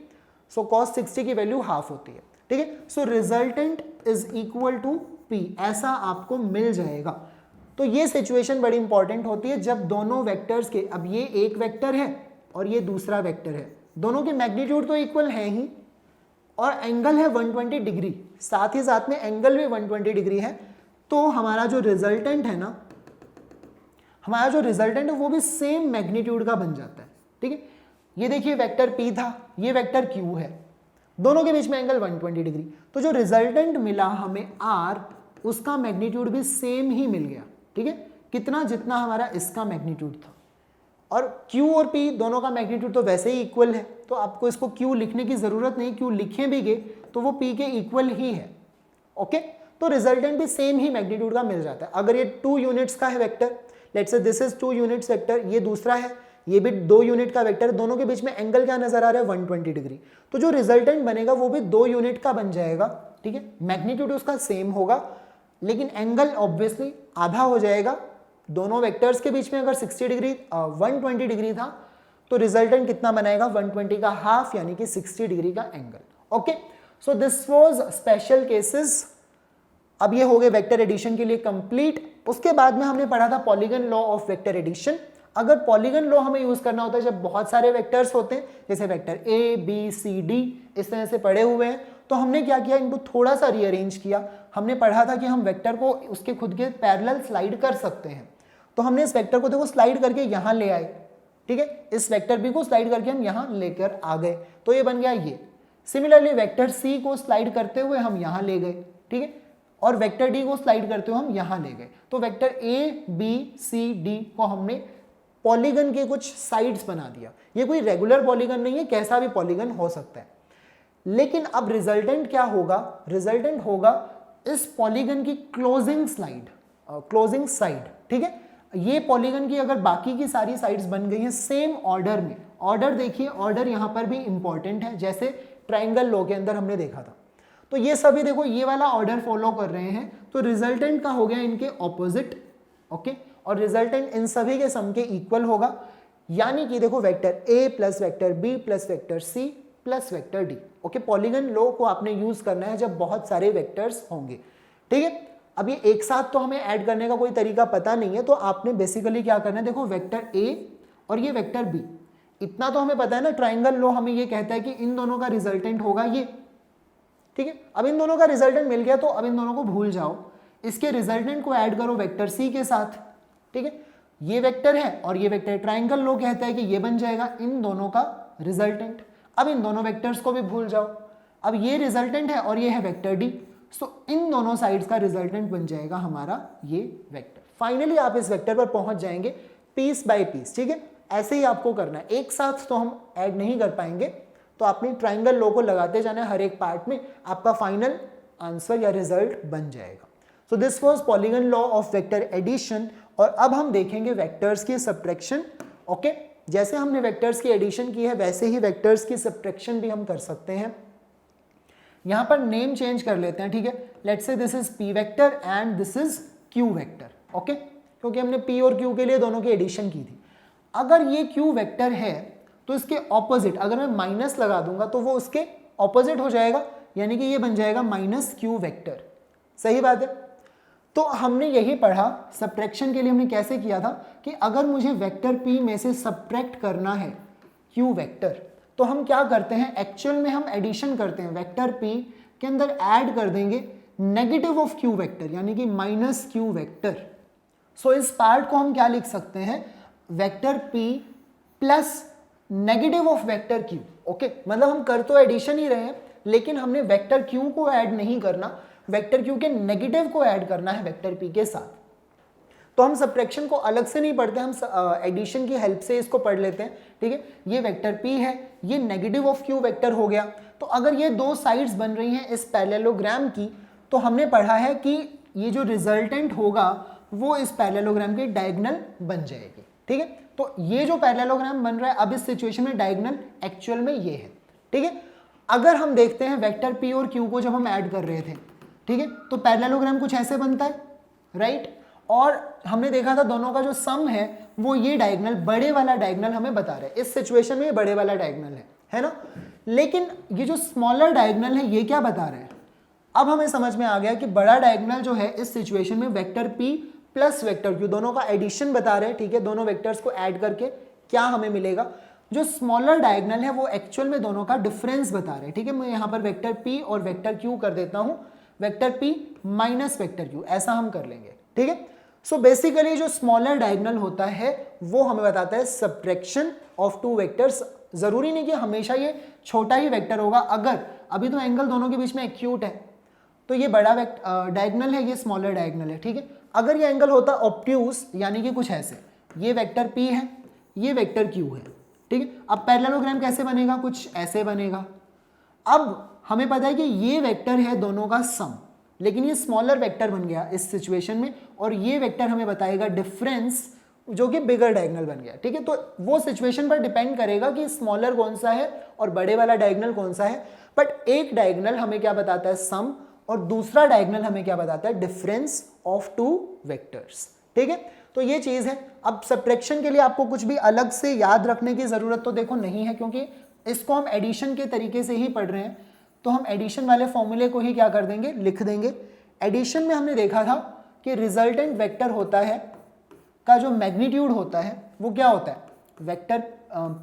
सो cos 60 की वैल्यू हाफ होती है, ठीक है, so resultant is equal to p, ऐसा आपको मिल जाएगा। तो ये सिचुएशन बड़ी इंपॉर्टेंट होती है जब दोनों वेक्टर्स के, अब ये एक वेक्टर है और ये दूसरा वेक्टर है, दोनों के मैग्नीट्यूड तो इक्वल है ही, और एंगल है 120 डिग्री, साथ ही साथ में एंगल भी 120 डिग्री है, तो हमारा जो रिजल्टेंट है ना, हमारा जो रिजल्टेंट है वो भी सेम मैग्नीट्यूड का बन जाता है, ठीक है। ये देखिए वेक्टर P था, ये वेक्टर Q है, दोनों के बीच में एंगल 120 डिग्री, तो जो रिजल्टेंट मिला हमें R, उसका मैग्नीट्यूड भी सेम ही मिल गया, ठीक है, कितना, जितना हमारा इसका मैग्नीट्यूड था, और Q और P दोनों का मैग्नीट्यूड तो वैसे ही इक्वल है, तो आपको इसको Q लिखने की जरूरत नहीं, Q लिखे भी गए तो वो P के इक्वल ही है। ओके, तो रिजल्टेंट भी सेम ही मैग्नीट्यूड का मिल जाता है। अगर ये 2 यूनिट्स का है vector, let's say this is 2 units vector, ये दूसरा है, ये भी 2 यूनिट का वेक्टर, दोनों के बीच में एंगल क्या नजर आ रहा है, 120 डिग्री, तो जो रिजल्टेंट बनेगा वो भी 2 यूनिट का बन जाएगा, ठीक है, मैग्नीट्यूड उसका सेम होगा, लेकिन एंगल ऑब्वियसली आधा हो जाएगा। दोनों वेक्टर्स के बीच में अगर 60 डिग्री 120 डिग्री था, तो रिजल्टेंट कितना बनाएगा, 120 का हाफ, यानी कि 60 डिग्री का angle. Okay, so this was special cases. अब ये हो गए वेक्टर एडिशन के लिए कंप्लीट। उसके बाद में हमने पढ़ा था polygon law of vector addition. अगर पॉलीगन लॉ हमें यूज करना होता है जब बहुत सारे वेक्टर्स होते हैं, जैसे vector A B C D इस तरह से पड़े हुए हैं, तो हमने क्या किया, इनको थोड़ा सा रीअरेंज किया। हमने पढ़ा था कि हम वेक्टर को उसके खुद के पैरेलल स्लाइड कर सकते हैं, तो हमने इस वेक्टर को देखो स्लाइड करके यहां ले आए, ठीक है, इस वेक्टर बी को स्लाइड करके हम यहां लेकर आ गए, तो ये बन गया ये। सिमिलरली वेक्टर सी को स्लाइड करते हुए हम यहां ले गए, ठीक है, और वेक्टर डी को स्लाइड करते हुए हम यहां ले गए। तो vector A B C D को हमने पॉलीगन के कुछ साइड्स बना दिया। ये कोई रेगुलर पॉलीगन नहीं है, कैसा भी पॉलीगन हो सकता है। लेकिन अब रिजल्टेंट क्या होगा, रिजल्टेंट होगा इस पॉलीगन की क्लोजिंग साइड, ठीक है। ये पॉलीगन की अगर बाकी की सारी साइड्स बन गई हैं सेम ऑर्डर में, ऑर्डर देखिए, ऑर्डर यहां पर भी इंपॉर्टेंट है, जैसे ट्राइंगल लॉ के अंदर हमने देखा था। तो ये सभी देखो ये वाला ऑर्डर फॉलो कर रहे हैं, तो रिजल्टेंट का हो गया इनके ऑपोजिट, ओके, और रिजल्टेंट इन सभी के सम के इक्वल होगा। यानी कि देखो vector A plus vector B plus vector C plus vector D, okay. Polygon law को आपने यूज करना है जब बहुत सारे वेक्टर्स होंगे, ठीक है। अब ये एक साथ तो हमें ऐड करने का कोई तरीका पता नहीं है, तो आपने बेसिकली क्या करना है, देखो वेक्टर ए और ये वेक्टर बी, इतना तो हमें पता है ना, ट्राइंगल लॉ हमें ये कहता है कि इन दोनों का रिजल्टेंट होगा ये, ठीक है। अब इन दोनों का रिजल्टेंट मिल गया तो अब इन दोनों को भूल जाओ, इसके रिजल्टेंट को ऐड करो वेक्टर सी के साथ, ठीक है। ये वेक्टर है और ये वेक्टर, ट्राइंगल लॉ कहता है कि ये बन जाएगा इन दोनों का रिजल्टेंट। अब इन दोनों वेक्टर्स को भी भूल जाओ, अब ये रिजल्टेंट है और ये है वेक्टर डी, सो इन दोनों साइड्स का रिजल्टेंट बन जाएगा हमारा ये वेक्टर। फाइनली आप इस वेक्टर पर पहुंच जाएंगे पीस बाय पीस, ठीक है। ऐसे ही आपको करना है, एक साथ तो हम ऐड नहीं कर पाएंगे, तो आपने ट्राइंगल लॉ को लगाते जाना है हर एक पार्ट में, आपका फाइनल आंसर या रिजल्ट बन जाएगा। So this was polygon law of vector addition. और अब हम देखेंगे वेक्टर्स की सब्ट्रैक्शन, ओके। जैसे हमने वेक्टर्स की एडिशन की है वैसे ही वेक्टर्स की सब्ट्रैक्शन भी हम कर सकते हैं। यहां पर नेम चेंज कर लेते हैं, ठीक है। Let's say this is P vector and this is Q vector, okay, क्योंकि हमने पी और क्यू के लिए दोनों की एडिशन की थी। अगर ये क्यू वेक्टर है तो इसके ऑपोजिट अगर मैं माइनस लगा दूंगा तो वो उसके ऑपोजिट हो जाएगा, यानी कि ये बन जाएगा माइनस क्यू वेक्टर, सही बात है। तो हमने यही पढ़ा सब्ट्रैक्शन के लिए, हमने कैसे किया था कि अगर मुझे वेक्टर p में से सब्ट्रैक्ट करना है q वेक्टर, तो हम क्या करते हैं, एक्चुअल में हम एडिशन करते हैं, वेक्टर p के अंदर ऐड कर देंगे नेगेटिव ऑफ q वेक्टर, यानी कि माइनस q वेक्टर। सो इस पार्ट को हम क्या लिख सकते हैं, vector p plus negative of vector q, okay. मतलब हम कर तो एडिशन ही रहे हैं, लेकिन हमने वेक्टर q को ऐड नहीं करना, वेक्टर q के नेगेटिव को ऐड करना है वेक्टर p के साथ। तो हम सब्ट्रैक्शन को अलग से नहीं पढ़ते, हम एडिशन की हेल्प से इसको पढ़ लेते हैं, ठीक है। ये वेक्टर p है, ये नेगेटिव ऑफ q वेक्टर हो गया। तो अगर ये दो साइड्स बन रही हैं इस पैरेललोग्राम की, तो हमने पढ़ा है कि ये जो रिजल्टेंट होगा वो इस पैरेललोग्राम की डायगोनल बन जाएगी, ठीक है। तो ये जो पैरेललोग्राम बन रहा है अब इस सिचुएशन में डायगोनल एक्चुअल में ये है, ठीक है। अगर हम देखते हैं वेक्टर p और q को जब हम ऐड कर रहे थे, ठीक है, तो पैरेललोग्राम कुछ ऐसे बनता है, राइट। और हमने देखा था दोनों का जो सम है वो ये डायगोनल, बड़े वाला डायगोनल हमें बता रहा है, इस सिचुएशन में ये बड़े वाला डायगोनल है ना। लेकिन ये जो स्मॉलर डायगोनल है ये क्या बता रहा है, अब हमें समझ में आ गया कि बड़ा डायगोनल जो है इस सिचुएशन में vector p plus vector q दोनों का एडिशन बता रहे हैं, ठीक है। दोनों वेक्टर्स को ऐड करके क्या हमें मिलेगा, जो स्मॉलर डायगोनल है वो एक्चुअल में दोनों का डिफरेंस बता रहे हैं, ठीक है। मैं यहाँ पर वेक्टर p और वेक्टर q कर देता हूँ, vector p minus vector q, ऐसा हम कर लेंगे, ठीक है। सो बेसिकली जो स्मॉलर डायगोनल होता है वो हमें बताता है सब्ट्रैक्शन ऑफ टू वेक्टर्स। जरूरी नहीं कि हमेशा ये छोटा ही वेक्टर होगा, अगर अभी तो एंगल दोनों के बीच में एक्यूट है तो ये बड़ा डायगोनल है, ये स्मॉलर डायगोनल है, ठीक है। अगर ये एंगल होता ऑब्ट्यूज, यानी कि कुछ ऐसे, ये वेक्टर p है, ये वेक्टर q है, ठीक है। अब पैरेललोग्राम कैसे बनेगा, कुछ ऐसे बनेगा। अब हमें पता है कि ये वेक्टर है दोनों का सम, लेकिन ये स्मॉलर वेक्टर बन गया इस सिचुएशन में, और ये वेक्टर हमें बताएगा डिफरेंस जो कि बिगर डायगोनल बन गया, ठीक है। तो वो सिचुएशन पर डिपेंड करेगा कि स्मॉलर कौन सा है और बड़े वाला डायगोनल कौन सा है। बट एक डायगोनल हमें क्या बताता है, सम, और दूसरा डायगोनल हमें क्या बताता है, डिफरेंस ऑफ टू वेक्टर्स, ठीक है। तो ये चीज है। अब सब्ट्रैक्शन के लिए आपको कुछ भी अलग से याद रखने की जरूरत तो देखो नहीं है, क्योंकि इसको हम एडिशन के तरीके से ही पढ़ रहे हैं, तो हम एडिशन वाले फॉर्मूले को ही क्या कर देंगे, लिख देंगे। एडिशन में हमने देखा था कि रिजल्टेंट वेक्टर होता है का जो मैग्नीट्यूड होता है वो क्या होता है, vector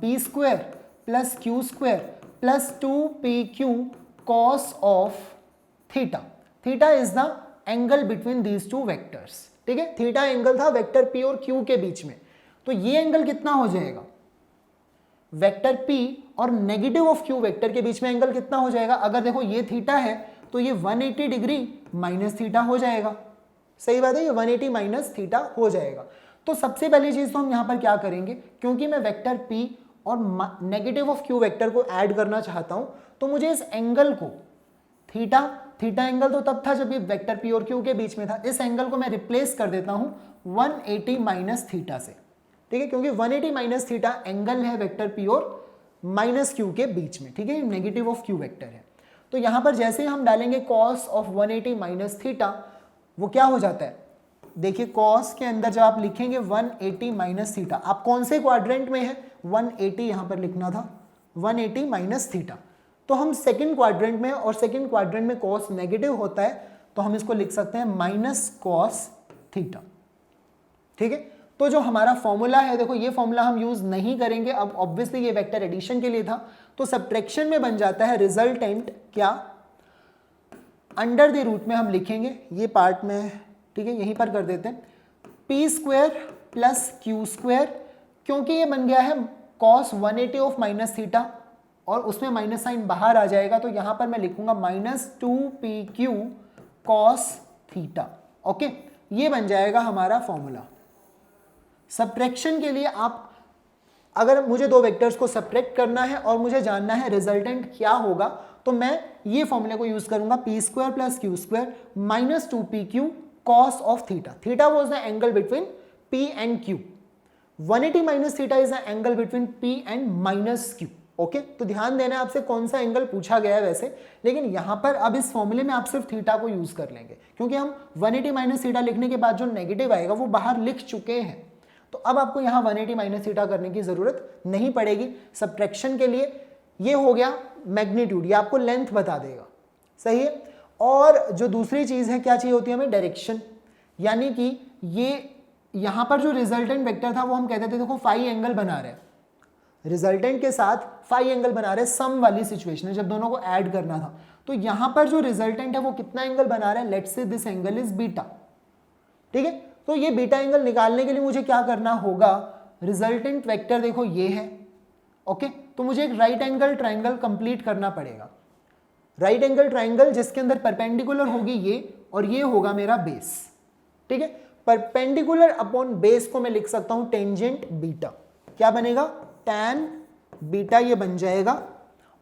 p square plus q square plus 2pq cos of theta. Theta is the angle between these two vectors, ठीक है, थीटा एंगल था वेक्टर P और Q के बीच में। तो ये एंगल कितना हो जाएगा, वेक्टर P और नेगेटिव ऑफ Q वेक्टर के बीच में एंगल कितना हो जाएगा, अगर देखो ये थीटा है तो ये 180 डिग्री माइनस थीटा हो जाएगा। सही बात है, ये 180 माइनस थीटा हो जाएगा। तो सबसे पहली चीज तो हम यहां पर क्या करेंगे, क्योंकि मैं वेक्टर P और नेगेटिव ऑफ Q वेक्टर को ऐड करना चाहता हूं, तो मुझे इस एंगल को थीटा एंगल तो तब था जब ये वेक्टर P और Q के बीच में था, इस एंगल को मैं रिप्लेस कर देता हूं 180 माइनस थीटा से। ठीक है, क्योंकि 180 माइनस थीटा एंगल है वेक्टर P और माइनस Q के बीच में। ठीक है, नेगेटिव ऑफ Q वेक्टर है। तो यहां पर जैसे ही हम डालेंगे cos ऑफ 180 माइनस थीटा, वो क्या हो जाता है, देखिए cos के अंदर जब आप लिखेंगे 180 माइनस थीटा, आप कौन से क्वाड्रेंट में है, 180 यहां पर लिखना था, 180 माइनस थीटा। तो हम सेकंड क्वाड्रेंट में, और सेकंड क्वाड्रेंट में cos नेगेटिव होता है, तो हम इसको लिख सकते हैं माइनस cos थीटा। ठीक है, तो जो हमारा फॉर्मूला है, देखो ये फॉर्मूला हम यूज नहीं करेंगे अब, ऑब्वियसली ये वेक्टर एडिशन के लिए था, तो सब्ट्रैक्शन में बन जाता है रिजल्टेंट क्या, अंडर द रूट में हम लिखेंगे ये पार्ट में, ठीक है, यहीं पर कर देते हैं, P square plus Q square, क्योंकि ये बन गया है cos 180 ऑफ माइनस थीटा और उसमें माइनस साइन बाहर आ जाएगा, तो यहां पर मैं लिखूंगा minus 2pq cos theta. Okay, ये बन जाएगा हमारा फॉर्मूला। सब्ट्रैक्शन के लिए आप, अगर मुझे दो वेक्टर्स को सब्ट्रैक्ट करना है और मुझे जानना है रिजल्टेंट क्या होगा, तो मैं ये फॉर्मूले को यूज करूंगा, P square plus Q square minus 2pq cos of theta. Theta was the angle between p and q, 180 minus theta is the angle between p and minus q। Okay, तो ध्यान देना है आपसे कौन सा एंगल पूछा गया है वैसे, लेकिन यहां पर अब इस फॉर्मूले में आप सिर्फ थीटा को यूज कर लेंगे, क्योंकि हम 180 माइनस थीटा लिखने के बाद जो नेगेटिव आएगा वो बाहर लिख चुके हैं, तो अब आपको यहां 180 माइनस थीटा करने की जरूरत नहीं पड़ेगी सब्ट्रैक्शन के लिए। ये हो गया मैग्नीट्यूड, ये आपको लेंथ बता देगा। सही है, और जो दूसरी चीज है, क्या चाहिए होती है हमें, डायरेक्शन, यानी कि ये यहां पर जो रिजल्टेंट वेक्टर था वो हम कहते थे देखो फाई एंगल बना रहे हैं, रिजल्टेंट के साथ फाई एंगल बना रहे, सम वाली सिचुएशन है जब दोनों को ऐड करना था, तो यहां पर जो रिजल्टेंट है वो कितना एंगल बना रहा है, let's say this angle is beta. ठीक है, तो ये बीटा एंगल निकालने के लिए मुझे क्या करना होगा, रिजल्टेंट वेक्टर देखो ये है। ओके, तो मुझे एक राइट एंगल ट्राइंगल कंप्लीट करना पड़ेगा, राइट एंगल ट्राइंगल जिसके अंदर परपेंडिकुलर होगी ये, और ये होगा मेरा बेस। ठीक है, परपेंडिकुलर अपॉन बेस को मैं लिख सकता हूं टेंजेंट बीटा, क्या बनेगा, tan बीटा ये बन जाएगा।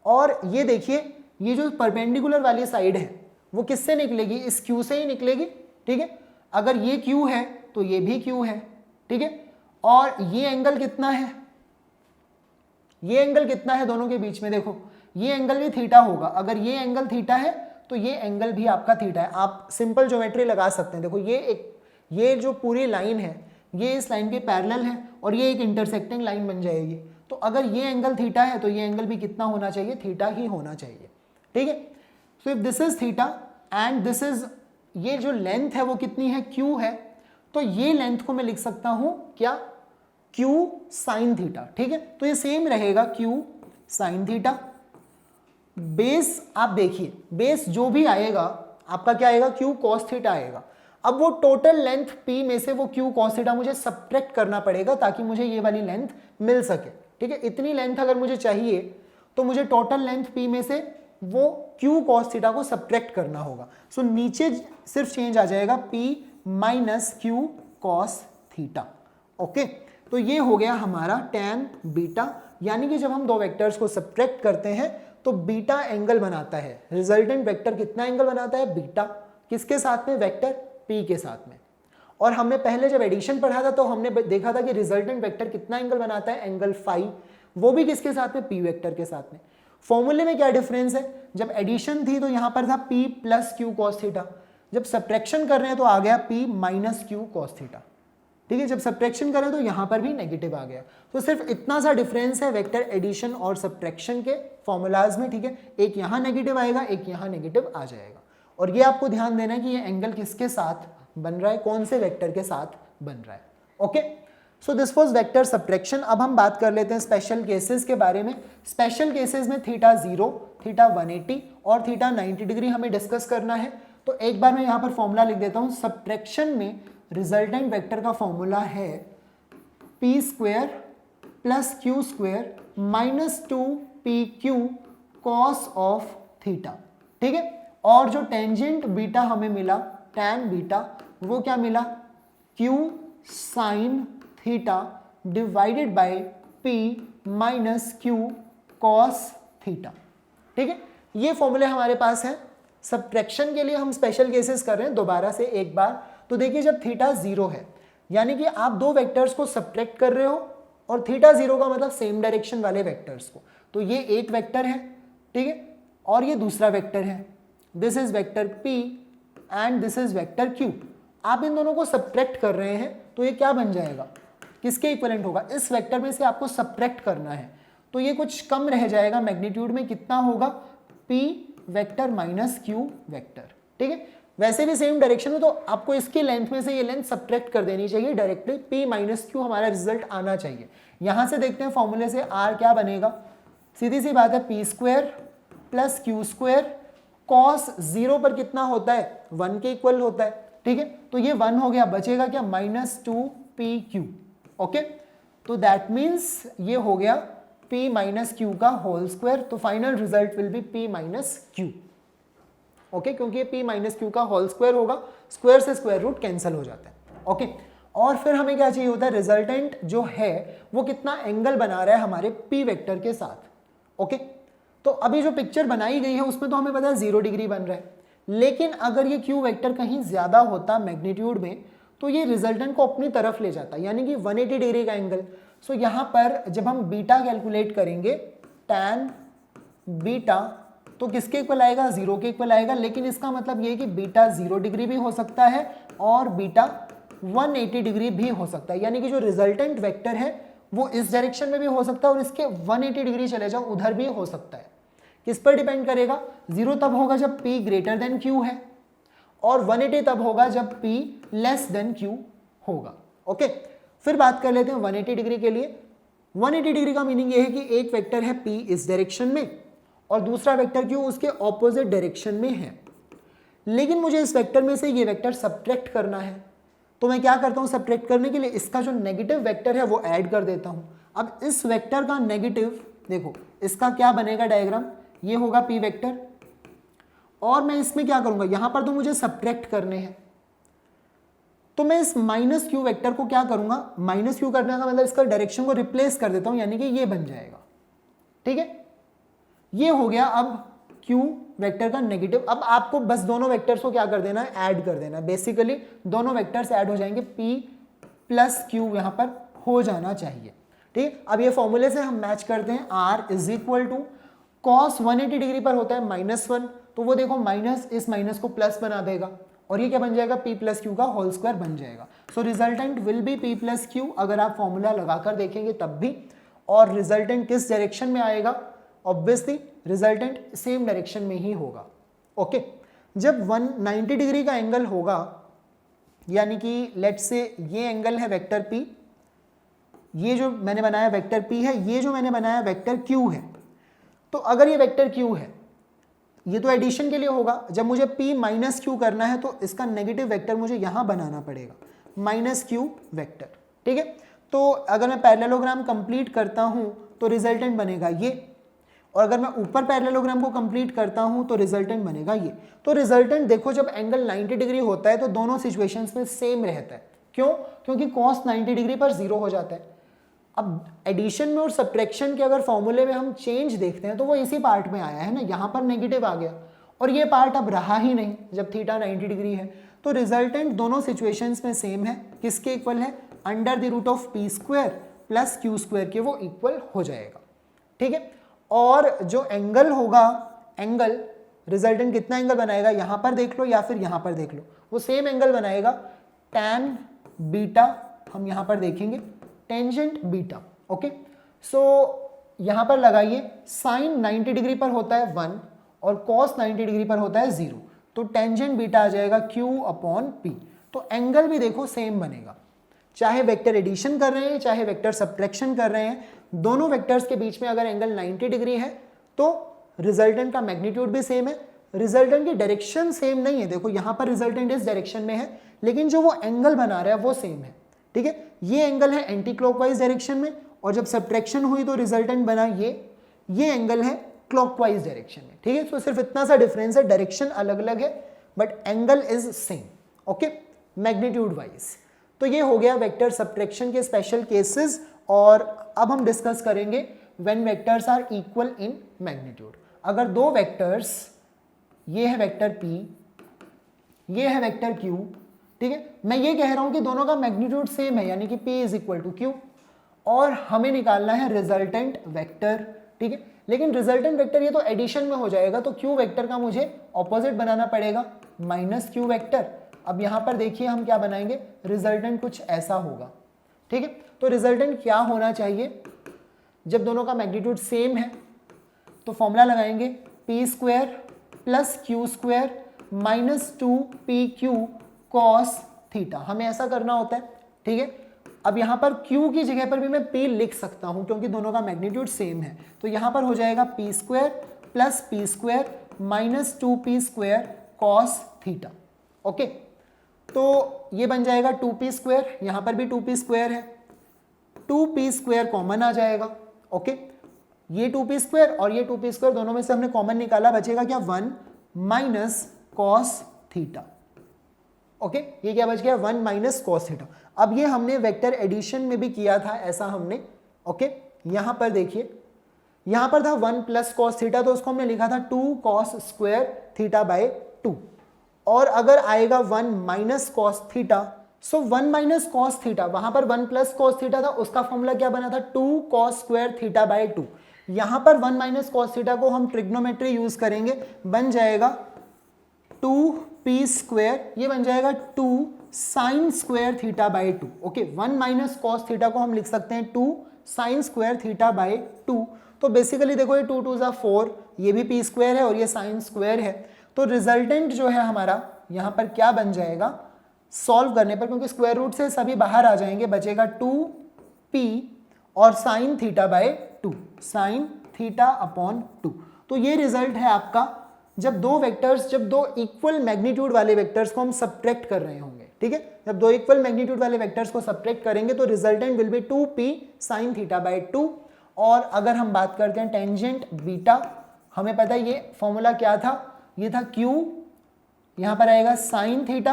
और ये देखिए, ये जो परपेंडिकुलर वाली साइड है वो किससे निकलेगी, इस Q से ही निकलेगी। ठीक है, अगर ये Q है तो ये भी Q है। ठीक है, और ये एंगल कितना है, ये एंगल कितना है दोनों के बीच में, देखो ये एंगल भी थीटा होगा, अगर ये एंगल थीटा है तो ये एंगल भी आपका थीटा है। आप सिंपल ज्योमेट्री लगा सकते हैं, देखो ये जो पूरी लाइन है ये इस लाइन के पैरेलल है और ये एक इंटरसेक्टिंग लाइन बन जाएगी, तो अगर ये एंगल थीटा है तो ये एंगल भी कितना होना चाहिए, थीटा ही होना चाहिए। ठीक है, so if this is theta and this is, ये जो लेंथ है वो कितनी है, Q है, तो ये लेंथ को मैं लिख सकता हूं क्या, Q साइन थीटा। ठीक है, तो ये सेम रहेगा Q साइन थीटा। बेस आप देखिए, बेस जो भी आएगा आपका क्या आएगा, Q cos थीटा आएगा। अब वो टोटल लेंथ P में से वो Q cos थीटा मुझे सब्ट्रैक्ट करना पड़ेगा ताकि मुझे ये वाली लेंथ मिल सके। ठीक है, इतनी लेंथ अगर मुझे चाहिए तो मुझे टोटल लेंथ P में से वो Q cos थीटा को सब्ट्रैक्ट करना होगा। सो नीचे सिर्फ चेंज आ जाएगा P minus Q cos theta. Okay, तो ये हो गया हमारा tan बीटा, यानी कि जब हम दो वेक्टर्स को सब्ट्रैक्ट करते हैं तो बीटा एंगल बनाता है, रिजल्टेंट वेक्टर कितना एंगल बनाता है, बीटा, किसके साथ में, वेक्टर P के साथ में। और हमने पहले जब एडिशन पढ़ा था तो हमने देखा था कि रिजल्टेंट वेक्टर कितना एंगल बनाता है, एंगल फाई, वो भी किसके साथ में, P वेक्टर के साथ में। फॉर्मूले में क्या डिफरेंस है, जब एडिशन थी तो यहां पर था P plus Q cos theta, जब सब्ट्रैक्शन कर रहे हैं तो आ गया P minus Q cos theta. ठीक है, जब सब्ट्रैक्शन करें तो यहां पर भी नेगेटिव आ गया। तो सिर्फ इतना सा डिफरेंस है वेक्टर एडिशन और सब्ट्रैक्शन के फॉर्मूलाज में। ठीक है, एक यहां नेगेटिव आएगा, एक यहां नेगेटिव आ जाएगा। और ये आपको ध्यान देना है कि ये एंगल किसके साथ बन रहा है, कौन से वेक्टर के साथ बन रहा है। Okay, so this was vector subtraction. अब हम बात कर लेते हैं स्पेशल केसेस के बारे में। स्पेशल केसेस में थीटा 0, थीटा 180 और थीटा 90 डिग्री हमें डिस्कस करना है। तो एक बार मैं यहाँ पर फॉर्मूला लिख देता हूँ। सब्ट्रैक्शन में रिजल्टेंट वेक्टर का फॉर्मूला है P square plus Q square minus 2pq cos of theta, ठीक है। और जो टेंजेंट बीटा हमें मिला, टैन बीटा, वो क्या मिला, q sine theta divided by p minus q cos theta, ठीक है। ये फॉर्मूले हमारे पास है। सब्ट्रैक्शन के लिए हम स्पेशल केसेस कर रहे हैं दोबारा से एक बार। तो देखिए जब थीटा 0 है, यानी कि आप दो वेक्टर्स को सब्ट्रैक्ट कर रहे हो और थीटा 0 का मतलब सेम डायरेक्शन वाले वेक्टर्स को। तो ये एक वेक्टर है, ठीक है, और ये दूसरा वेक्टर है। This is vector p and this is vector q। आप इन दोनों को सब्ट्रैक्ट कर रहे हैं तो ये क्या बन जाएगा, किसके इक्विवेलेंट होगा, इस वेक्टर में से आपको सब्ट्रैक्ट करना है। तो ये कुछ कम रह जाएगा मैग्नीट्यूड में, कितना होगा, p vector minus q vector, ठीक है। वैसे भी सेम डायरेक्शन में, तो आपको इसकी लेंथ में से ये लेंथ सब्ट्रैक्ट कर देनी चाहिए डायरेक्टली, p माइनस q हमारा रिजल्ट आना चाहिए। यहां से देखते हैं फॉर्मूले से r क्या बनेगा, सीधी सी बात है, P square plus Q square cos 0 पर कितना होता है, 1 के इक्वल होता है, ठीक है। तो ये 1 हो गया, बचेगा क्या, माइनस 2pq, ओके। तो दैट मीन्स ये हो गया p माइनस q का होल स्क्वायर। तो final result will be p minus q, okay, क्योंकि ये p माइनस q का होल स्क्वायर होगा, स्क्वायर से स्क्वायर रूट कैंसिल हो जाता है, ओके। और फिर हमें क्या चाहिए होता है, रिजल्टेंट जो है वो कितना एंगल बना रहा है हमारे p वेक्टर के साथ, ओके। तो अभी जो पिक्चर बनाई गई है उसमें तो हमें पता है 0 डिग्री बन रहा है, लेकिन अगर ये q वेक्टर कहीं ज्यादा होता मैग्नीट्यूड में तो ये रिजल्टेंट को अपनी तरफ ले जाता, यानी कि 180 डिग्री का एंगल। सो यहाँ पर जब हम बीटा कैलकुलेट करेंगे, टैन बीटा, तो किसके इक्वल आएगा, 0 के इक्वल आएगा। लेकिन इसका मतलब ये कि बीटा 0 डिग्री भी हो सकता है और बीटा 180 डिग्री भी हो सकता है, यानी कि जो रिजल्टेंट वेक्टर है वो इस डायरेक्शन में भी हो सकता है और इसके 180 डिग्री चले जाओ उधर भी हो सकता है। किस पर डिपेंड करेगा, 0 तब होगा जब p ग्रेटर देन q है और 180 तब होगा जब p लेस देन q होगा, ओके। फिर बात कर लेते हैं 180 डिग्री के लिए। 180 डिग्री का मीनिंग ये है कि एक वेक्टर है p इस डायरेक्शन में और दूसरा वेक्टर q उसके ऑपोजिट डायरेक्शन में है, लेकिन मुझे इस वेक्टर में से ये वेक्टर सब्ट्रैक्ट करना है। तो मैं क्या करता हूं, सब्ट्रैक्ट करने के लिए इसका जो नेगेटिव वेक्टर है वो ऐड कर देता हूं। अब इस वेक्टर का नेगेटिव देखो, इसका क्या बनेगा डायग्राम, ये होगा p वेक्टर और मैं इसमें क्या करूंगा, यहां पर तो मुझे सब्ट्रैक्ट करने हैं, तो मैं इस माइनस q वेक्टर को क्या करूंगा, माइनस q करने का मतलब इसका डायरेक्शन को रिप्लेस कर देता हूं, यानी कि ये बन जाएगा, ठीक है। ये हो गया अब q वेक्टर का नेगेटिव। अब आपको बस दोनों वेक्टर्स को क्या कर देना है, ऐड कर देना है। बेसिकली दोनों वेक्टर्स ऐड हो जाएंगे, p प्लस q यहां पर हो जाना चाहिए, ठीक। अब ये फॉर्मूले से हम मैच करते हैं, r is equal to cos 180 degree पर होता है -1, तो वो देखो माइनस इस माइनस को प्लस बना देगा और ये क्या बन जाएगा, p प्लस क्यू का होल स्क्वायर बन जाएगा। So resultant will be p plus Q, अगर आप फॉर्मूला लगाकर देखेंगे तब भी। और रिजल्टेंट किस डायरेक्शन में आएगा, ऑब्वियसली रिजल्टेंट सेम डायरेक्शन में ही होगा, ओके। जब 190 डिग्री का एंगल होगा, यानी कि लेट्स से ये एंगल है वेक्टर p, ये जो मैंने बनाया वेक्टर p है, ये जो मैंने बनाया वेक्टर q है। तो अगर ये वेक्टर q है, ये तो एडिशन के लिए होगा, जब मुझे p माइनस क्यू करना है तो इसका नेगेटिव वेक्टर मुझे यहां बनाना पड़ेगा, माइनस क्यू वेक्टर, ठीक है। तो अगर मैं पैरेललोग्राम कंप्लीट करता हूं तो रिजल्टेंट बनेगा ये, और अगर मैं ऊपर पैरेललोग्राम को कंप्लीट करता हूं तो रिजल्टेंट बनेगा ये। तो रिजल्टेंट देखो, जब एंगल 90 डिग्री होता है तो दोनों सिचुएशंस में सेम रहता है। क्यों, क्योंकि कॉस 90 डिग्री पर 0 हो जाता है। अब एडिशन में और सब्ट्रैक्शन के अगर फॉर्मूले में हम चेंज देखते हैं तो वो इसी पार्ट में आया है ना, यहाँ पर नेगेटिव आ गया और ये पार्ट अब रहा ही नहीं जब थीटा 90 डिग्री है। तो रिजल्टेंट दोनों सिचुएशंस में सेम है, किसके इक्वल है, under the root of p square plus q square के वो इक्वल हो जाएगा, ठीक है। और जो एंगल होगा, एंगल रिजल्टेंट कितना एंगल बनाएगा, यहां पर देख लो या फिर यहां पर देख लो, वो सेम एंगल बनाएगा, टैन बीटा हम यहां पर देखेंगे, टेंजेंट बीटा, ओके। सो यहां पर लगाइए, साइन 90 डिग्री पर होता है 1 और कॉस 90 डिग्री पर होता है 0, तो टेंजेंट बीटा आ जाएगा q अपॉन p। तो एंगल भी देखो सेम बनेगा, चाहे वेक्टर एडिशन कर रहे हैं चाहे वेक्टर सब्ट्रैक्शन कर रहे हैं, दोनों वेक्टर्स के बीच में अगर एंगल 90 डिग्री है तो रिजल्टेंट का मैग्नीट्यूड भी सेम है, रिजल्टेंट की डायरेक्शन सेम नहीं है, देखो यहाँ पर रिजल्टेंट इस डायरेक्शन में है, लेकिन जो वो एंगल बना रहा है वो सेम है, ठीक है। ये एंगल है एंटी क्लॉकवाइज डायरेक्शन में, और जब सब्ट्रैक्शन हुई तो रिजल्टेंट बना ये एंगल है क्लॉकवाइज डायरेक्शन में, ठीक है। तो सिर्फ इतना सा डिफरेंस है, डायरेक्शन अलग अलग है but angle is same, okay, magnitude wise. तो ये हो गया वेक्टर सब्ट्रैक्शन के स्पेशल केसेस। और अब हम डिस्कस करेंगे when vectors are equal in magnitude. अगर दो वेक्टर्स, ये है वेक्टर p, ये है वेक्टर q, ठीक है, मैं ये कह रहा हूं कि दोनों का मैग्नीट्यूड सेम है, यानी कि p is equal to q, और हमें निकालना है रिजल्टेंट वेक्टर, ठीक है। लेकिन रिजल्टेंट वेक्टर ये तो एडिशन में हो जाएगा, तो q वेक्टर का मुझे ऑपोजिट बनाना पड़ेगा, माइनस q वेक्टर। अब यहां पर देखिए हम क्या बनाएंगे, रिजल्टेंट कुछ ऐसा होगा, ठीक है। तो रिजल्टेंट क्या होना चाहिए, जब दोनों का मैग्नीट्यूड सेम है तो फॉर्मूला लगाएंगे p square plus q square minus 2pq cos theta, हमें ऐसा करना होता है, ठीक है। अब यहाँ पर q की जगह पर भी मैं p लिख सकता हूँ क्योंकि दोनों का मैग्नीट्यूड सेम है, तो यहाँ पर हो जाएगा p square plus p square minus 2p square cos theta, okay. तो ये बन जाएगा 2p स्क्वायर, यहाँ पर भी 2p स्क्वायर है, 2p स्क्वायर कॉमन आ जाएगा, ओके। ये 2p स्क्वायर और ये 2p स्क्वायर दोनों में से हमने कॉमन निकाला, बचेगा क्या 1 माइनस कॉस थीटा, ओके। ये क्या बच गया 1 माइनस कॉस थीटा। अब ये हमने वेक्टर एडिशन में भी किया था ऐसा हमने, ओके। यहां पर देखिए, यहां पर था 1 प्लस कॉस थीटा, तो उसको हमने लिखा था 2 कॉस स्क्वायर थीटा बाय 2, और अगर आएगा 1 माइनस कॉस थीटा, सो 1 माइनस कॉस थीटा, वहां पर 1 प्लस कॉस थीटा था, उसका फॉर्मूला क्या बना था 2 कॉस स्क्वायर थीटा बाय 2। यहां पर 1 माइनस कॉस थीटा को हम ट्रिग्नोमेट्री यूज करेंगे, बन जाएगा 2p स्क्वायर, ये बन जाएगा 2 sign square theta by 2, okay. 1 minus cos theta को हम लिख सकते हैं 2 साइन स्क्वायर थीटा बाय 2। तो बेसिकली देखो ये 2 2 जा 4, ये भी p स्क्वायर है और ये साइन स्क्वायर है, तो रिजल्टेंट जो है हमारा यहां पर क्या बन जाएगा सॉल्व करने पर, क्योंकि स्क्वायर रूट से सभी बाहर आ जाएंगे, बचेगा 2p और sine theta by 2, sign theta upon 2। तो ये रिजल्ट है आपका जब दो वेक्टर्स, जब दो इक्वल मैग्नीट्यूड वाले वेक्टर्स को हम सब्ट्रैक्ट कर रहे होंगे, ठीक है। जब दो इक्वल मैग्नीट्यूड वाले वेक्टर्स को सब्ट्रैक्ट करेंगे तो resultant will B 2p sine theta by 2। और अगर हम बात करते हैं टेंजेंट बीटा, हमें पता है ये फॉर्मूला क्या था, ये था q, यहां पर आएगा sign theta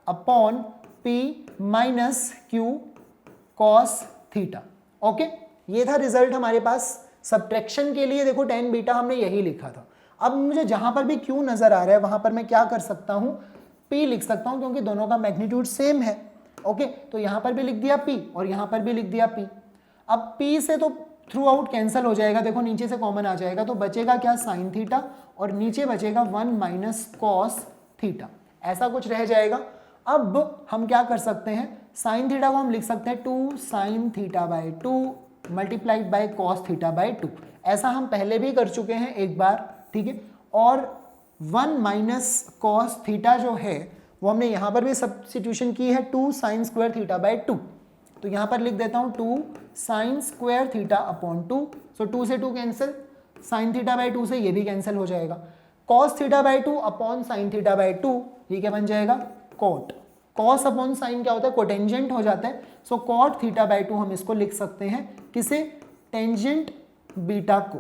upon p minus q cos theta, okay. ये था रिजल्ट हमारे पास सब्ट्रैक्शन के लिए। देखो टेन बीटा हमने यही लिखा था। अब मुझे जहां पर भी q नजर आ रहा है वहां पर मैं क्या कर सकता हूं, p लिख सकता हूं, क्योंकि दोनों का मैग्नीट्यूड सेम है, ओके। तो यहां पर भी लिख दिया p और यहां पर भी लिख दिया p। अब p से तो थ्रू आउट कैंसिल हो जाएगा, देखो नीचे से कॉमन आ जाएगा, तो बचेगा क्या साइन थीटा और नीचे बचेगा 1 माइनस कॉस थीटा, ऐसा कुछ रह जाएगा। अब हम क्या कर सकते हैं, साइन थीटा को हम लिख सकते हैं 2 sine theta by 2 multiplied by cos theta by 2, ऐसा हम पहले भी कर चुके हैं एक बार, ठीक है। और 1 माइनस कॉस थीटा जो है वो हमने यहाँ पर भी सब्स्टिट्यूशन की है 2 साइन स्क्वायर थीटा बाय 2, तो यहाँ पर लिख देता हूँ 2 साइन स्क्वायर थीटा अपॉन 2, सो 2 से 2 कैंसिल, साइन थीटा बाय 2 से ये भी कैंसिल हो जाएगा, cos theta by 2 upon sine theta by 2, ये क्या बन जाएगा कॉट, कॉस अपॉन साइन क्या होता है कोटेंजेंट हो जाता है, सो कॉट थीटा बाय 2 हम इसको लिख सकते हैं, किसे, टेंजेंट बीटा को,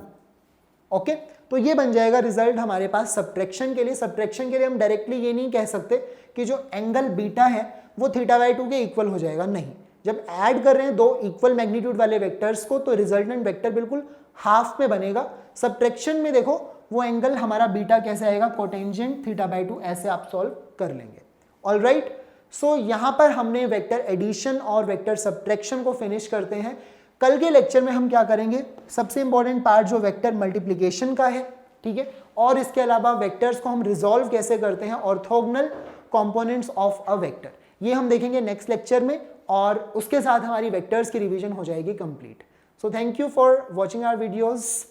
ओके। तो ये बन जाएगा रिजल्ट हमारे पास सब्ट्रैक्शन के लिए। सब्ट्रैक्शन के लिए हम डायरेक्टली ये नहीं कह सकते कि जो एंगल बीटा है वो थीटा बाय 2 के इक्वल हो जाएगा, नहीं। जब ऐड कर रहे हैं दो इक्वल मैग्नीट्यूड वाले वेक्टर्स को तो रिजल्टेंट वेक्टर बिल्कुल हाफ में बनेगा। सब्ट्रैक्शन में देखो वो एंगल हमारा बीटा कैसे आएगा, कोटेंजेंट थीटा बाय 2, ऐसे आप सॉल्व कर लेंगे। ऑलराइट, सो यहां पर हमने वेक्टर एडिशन और वेक्टर सब्ट्रैक्शन को फिनिश करते हैं। कल के लेक्चर में हम क्या करेंगे, सबसे इंपॉर्टेंट पार्ट जो वेक्टर मल्टीप्लिकेशन का है, ठीक है, और इसके अलावा वेक्टर्स को हम रिजॉल्व कैसे करते हैं, orthogonal components of a vector, ये हम देखेंगे नेक्स्ट लेक्चर में, और उसके साथ हमारी वेक्टर्स की रिवीजन हो जाएगी complete. So thank you for watching our videos.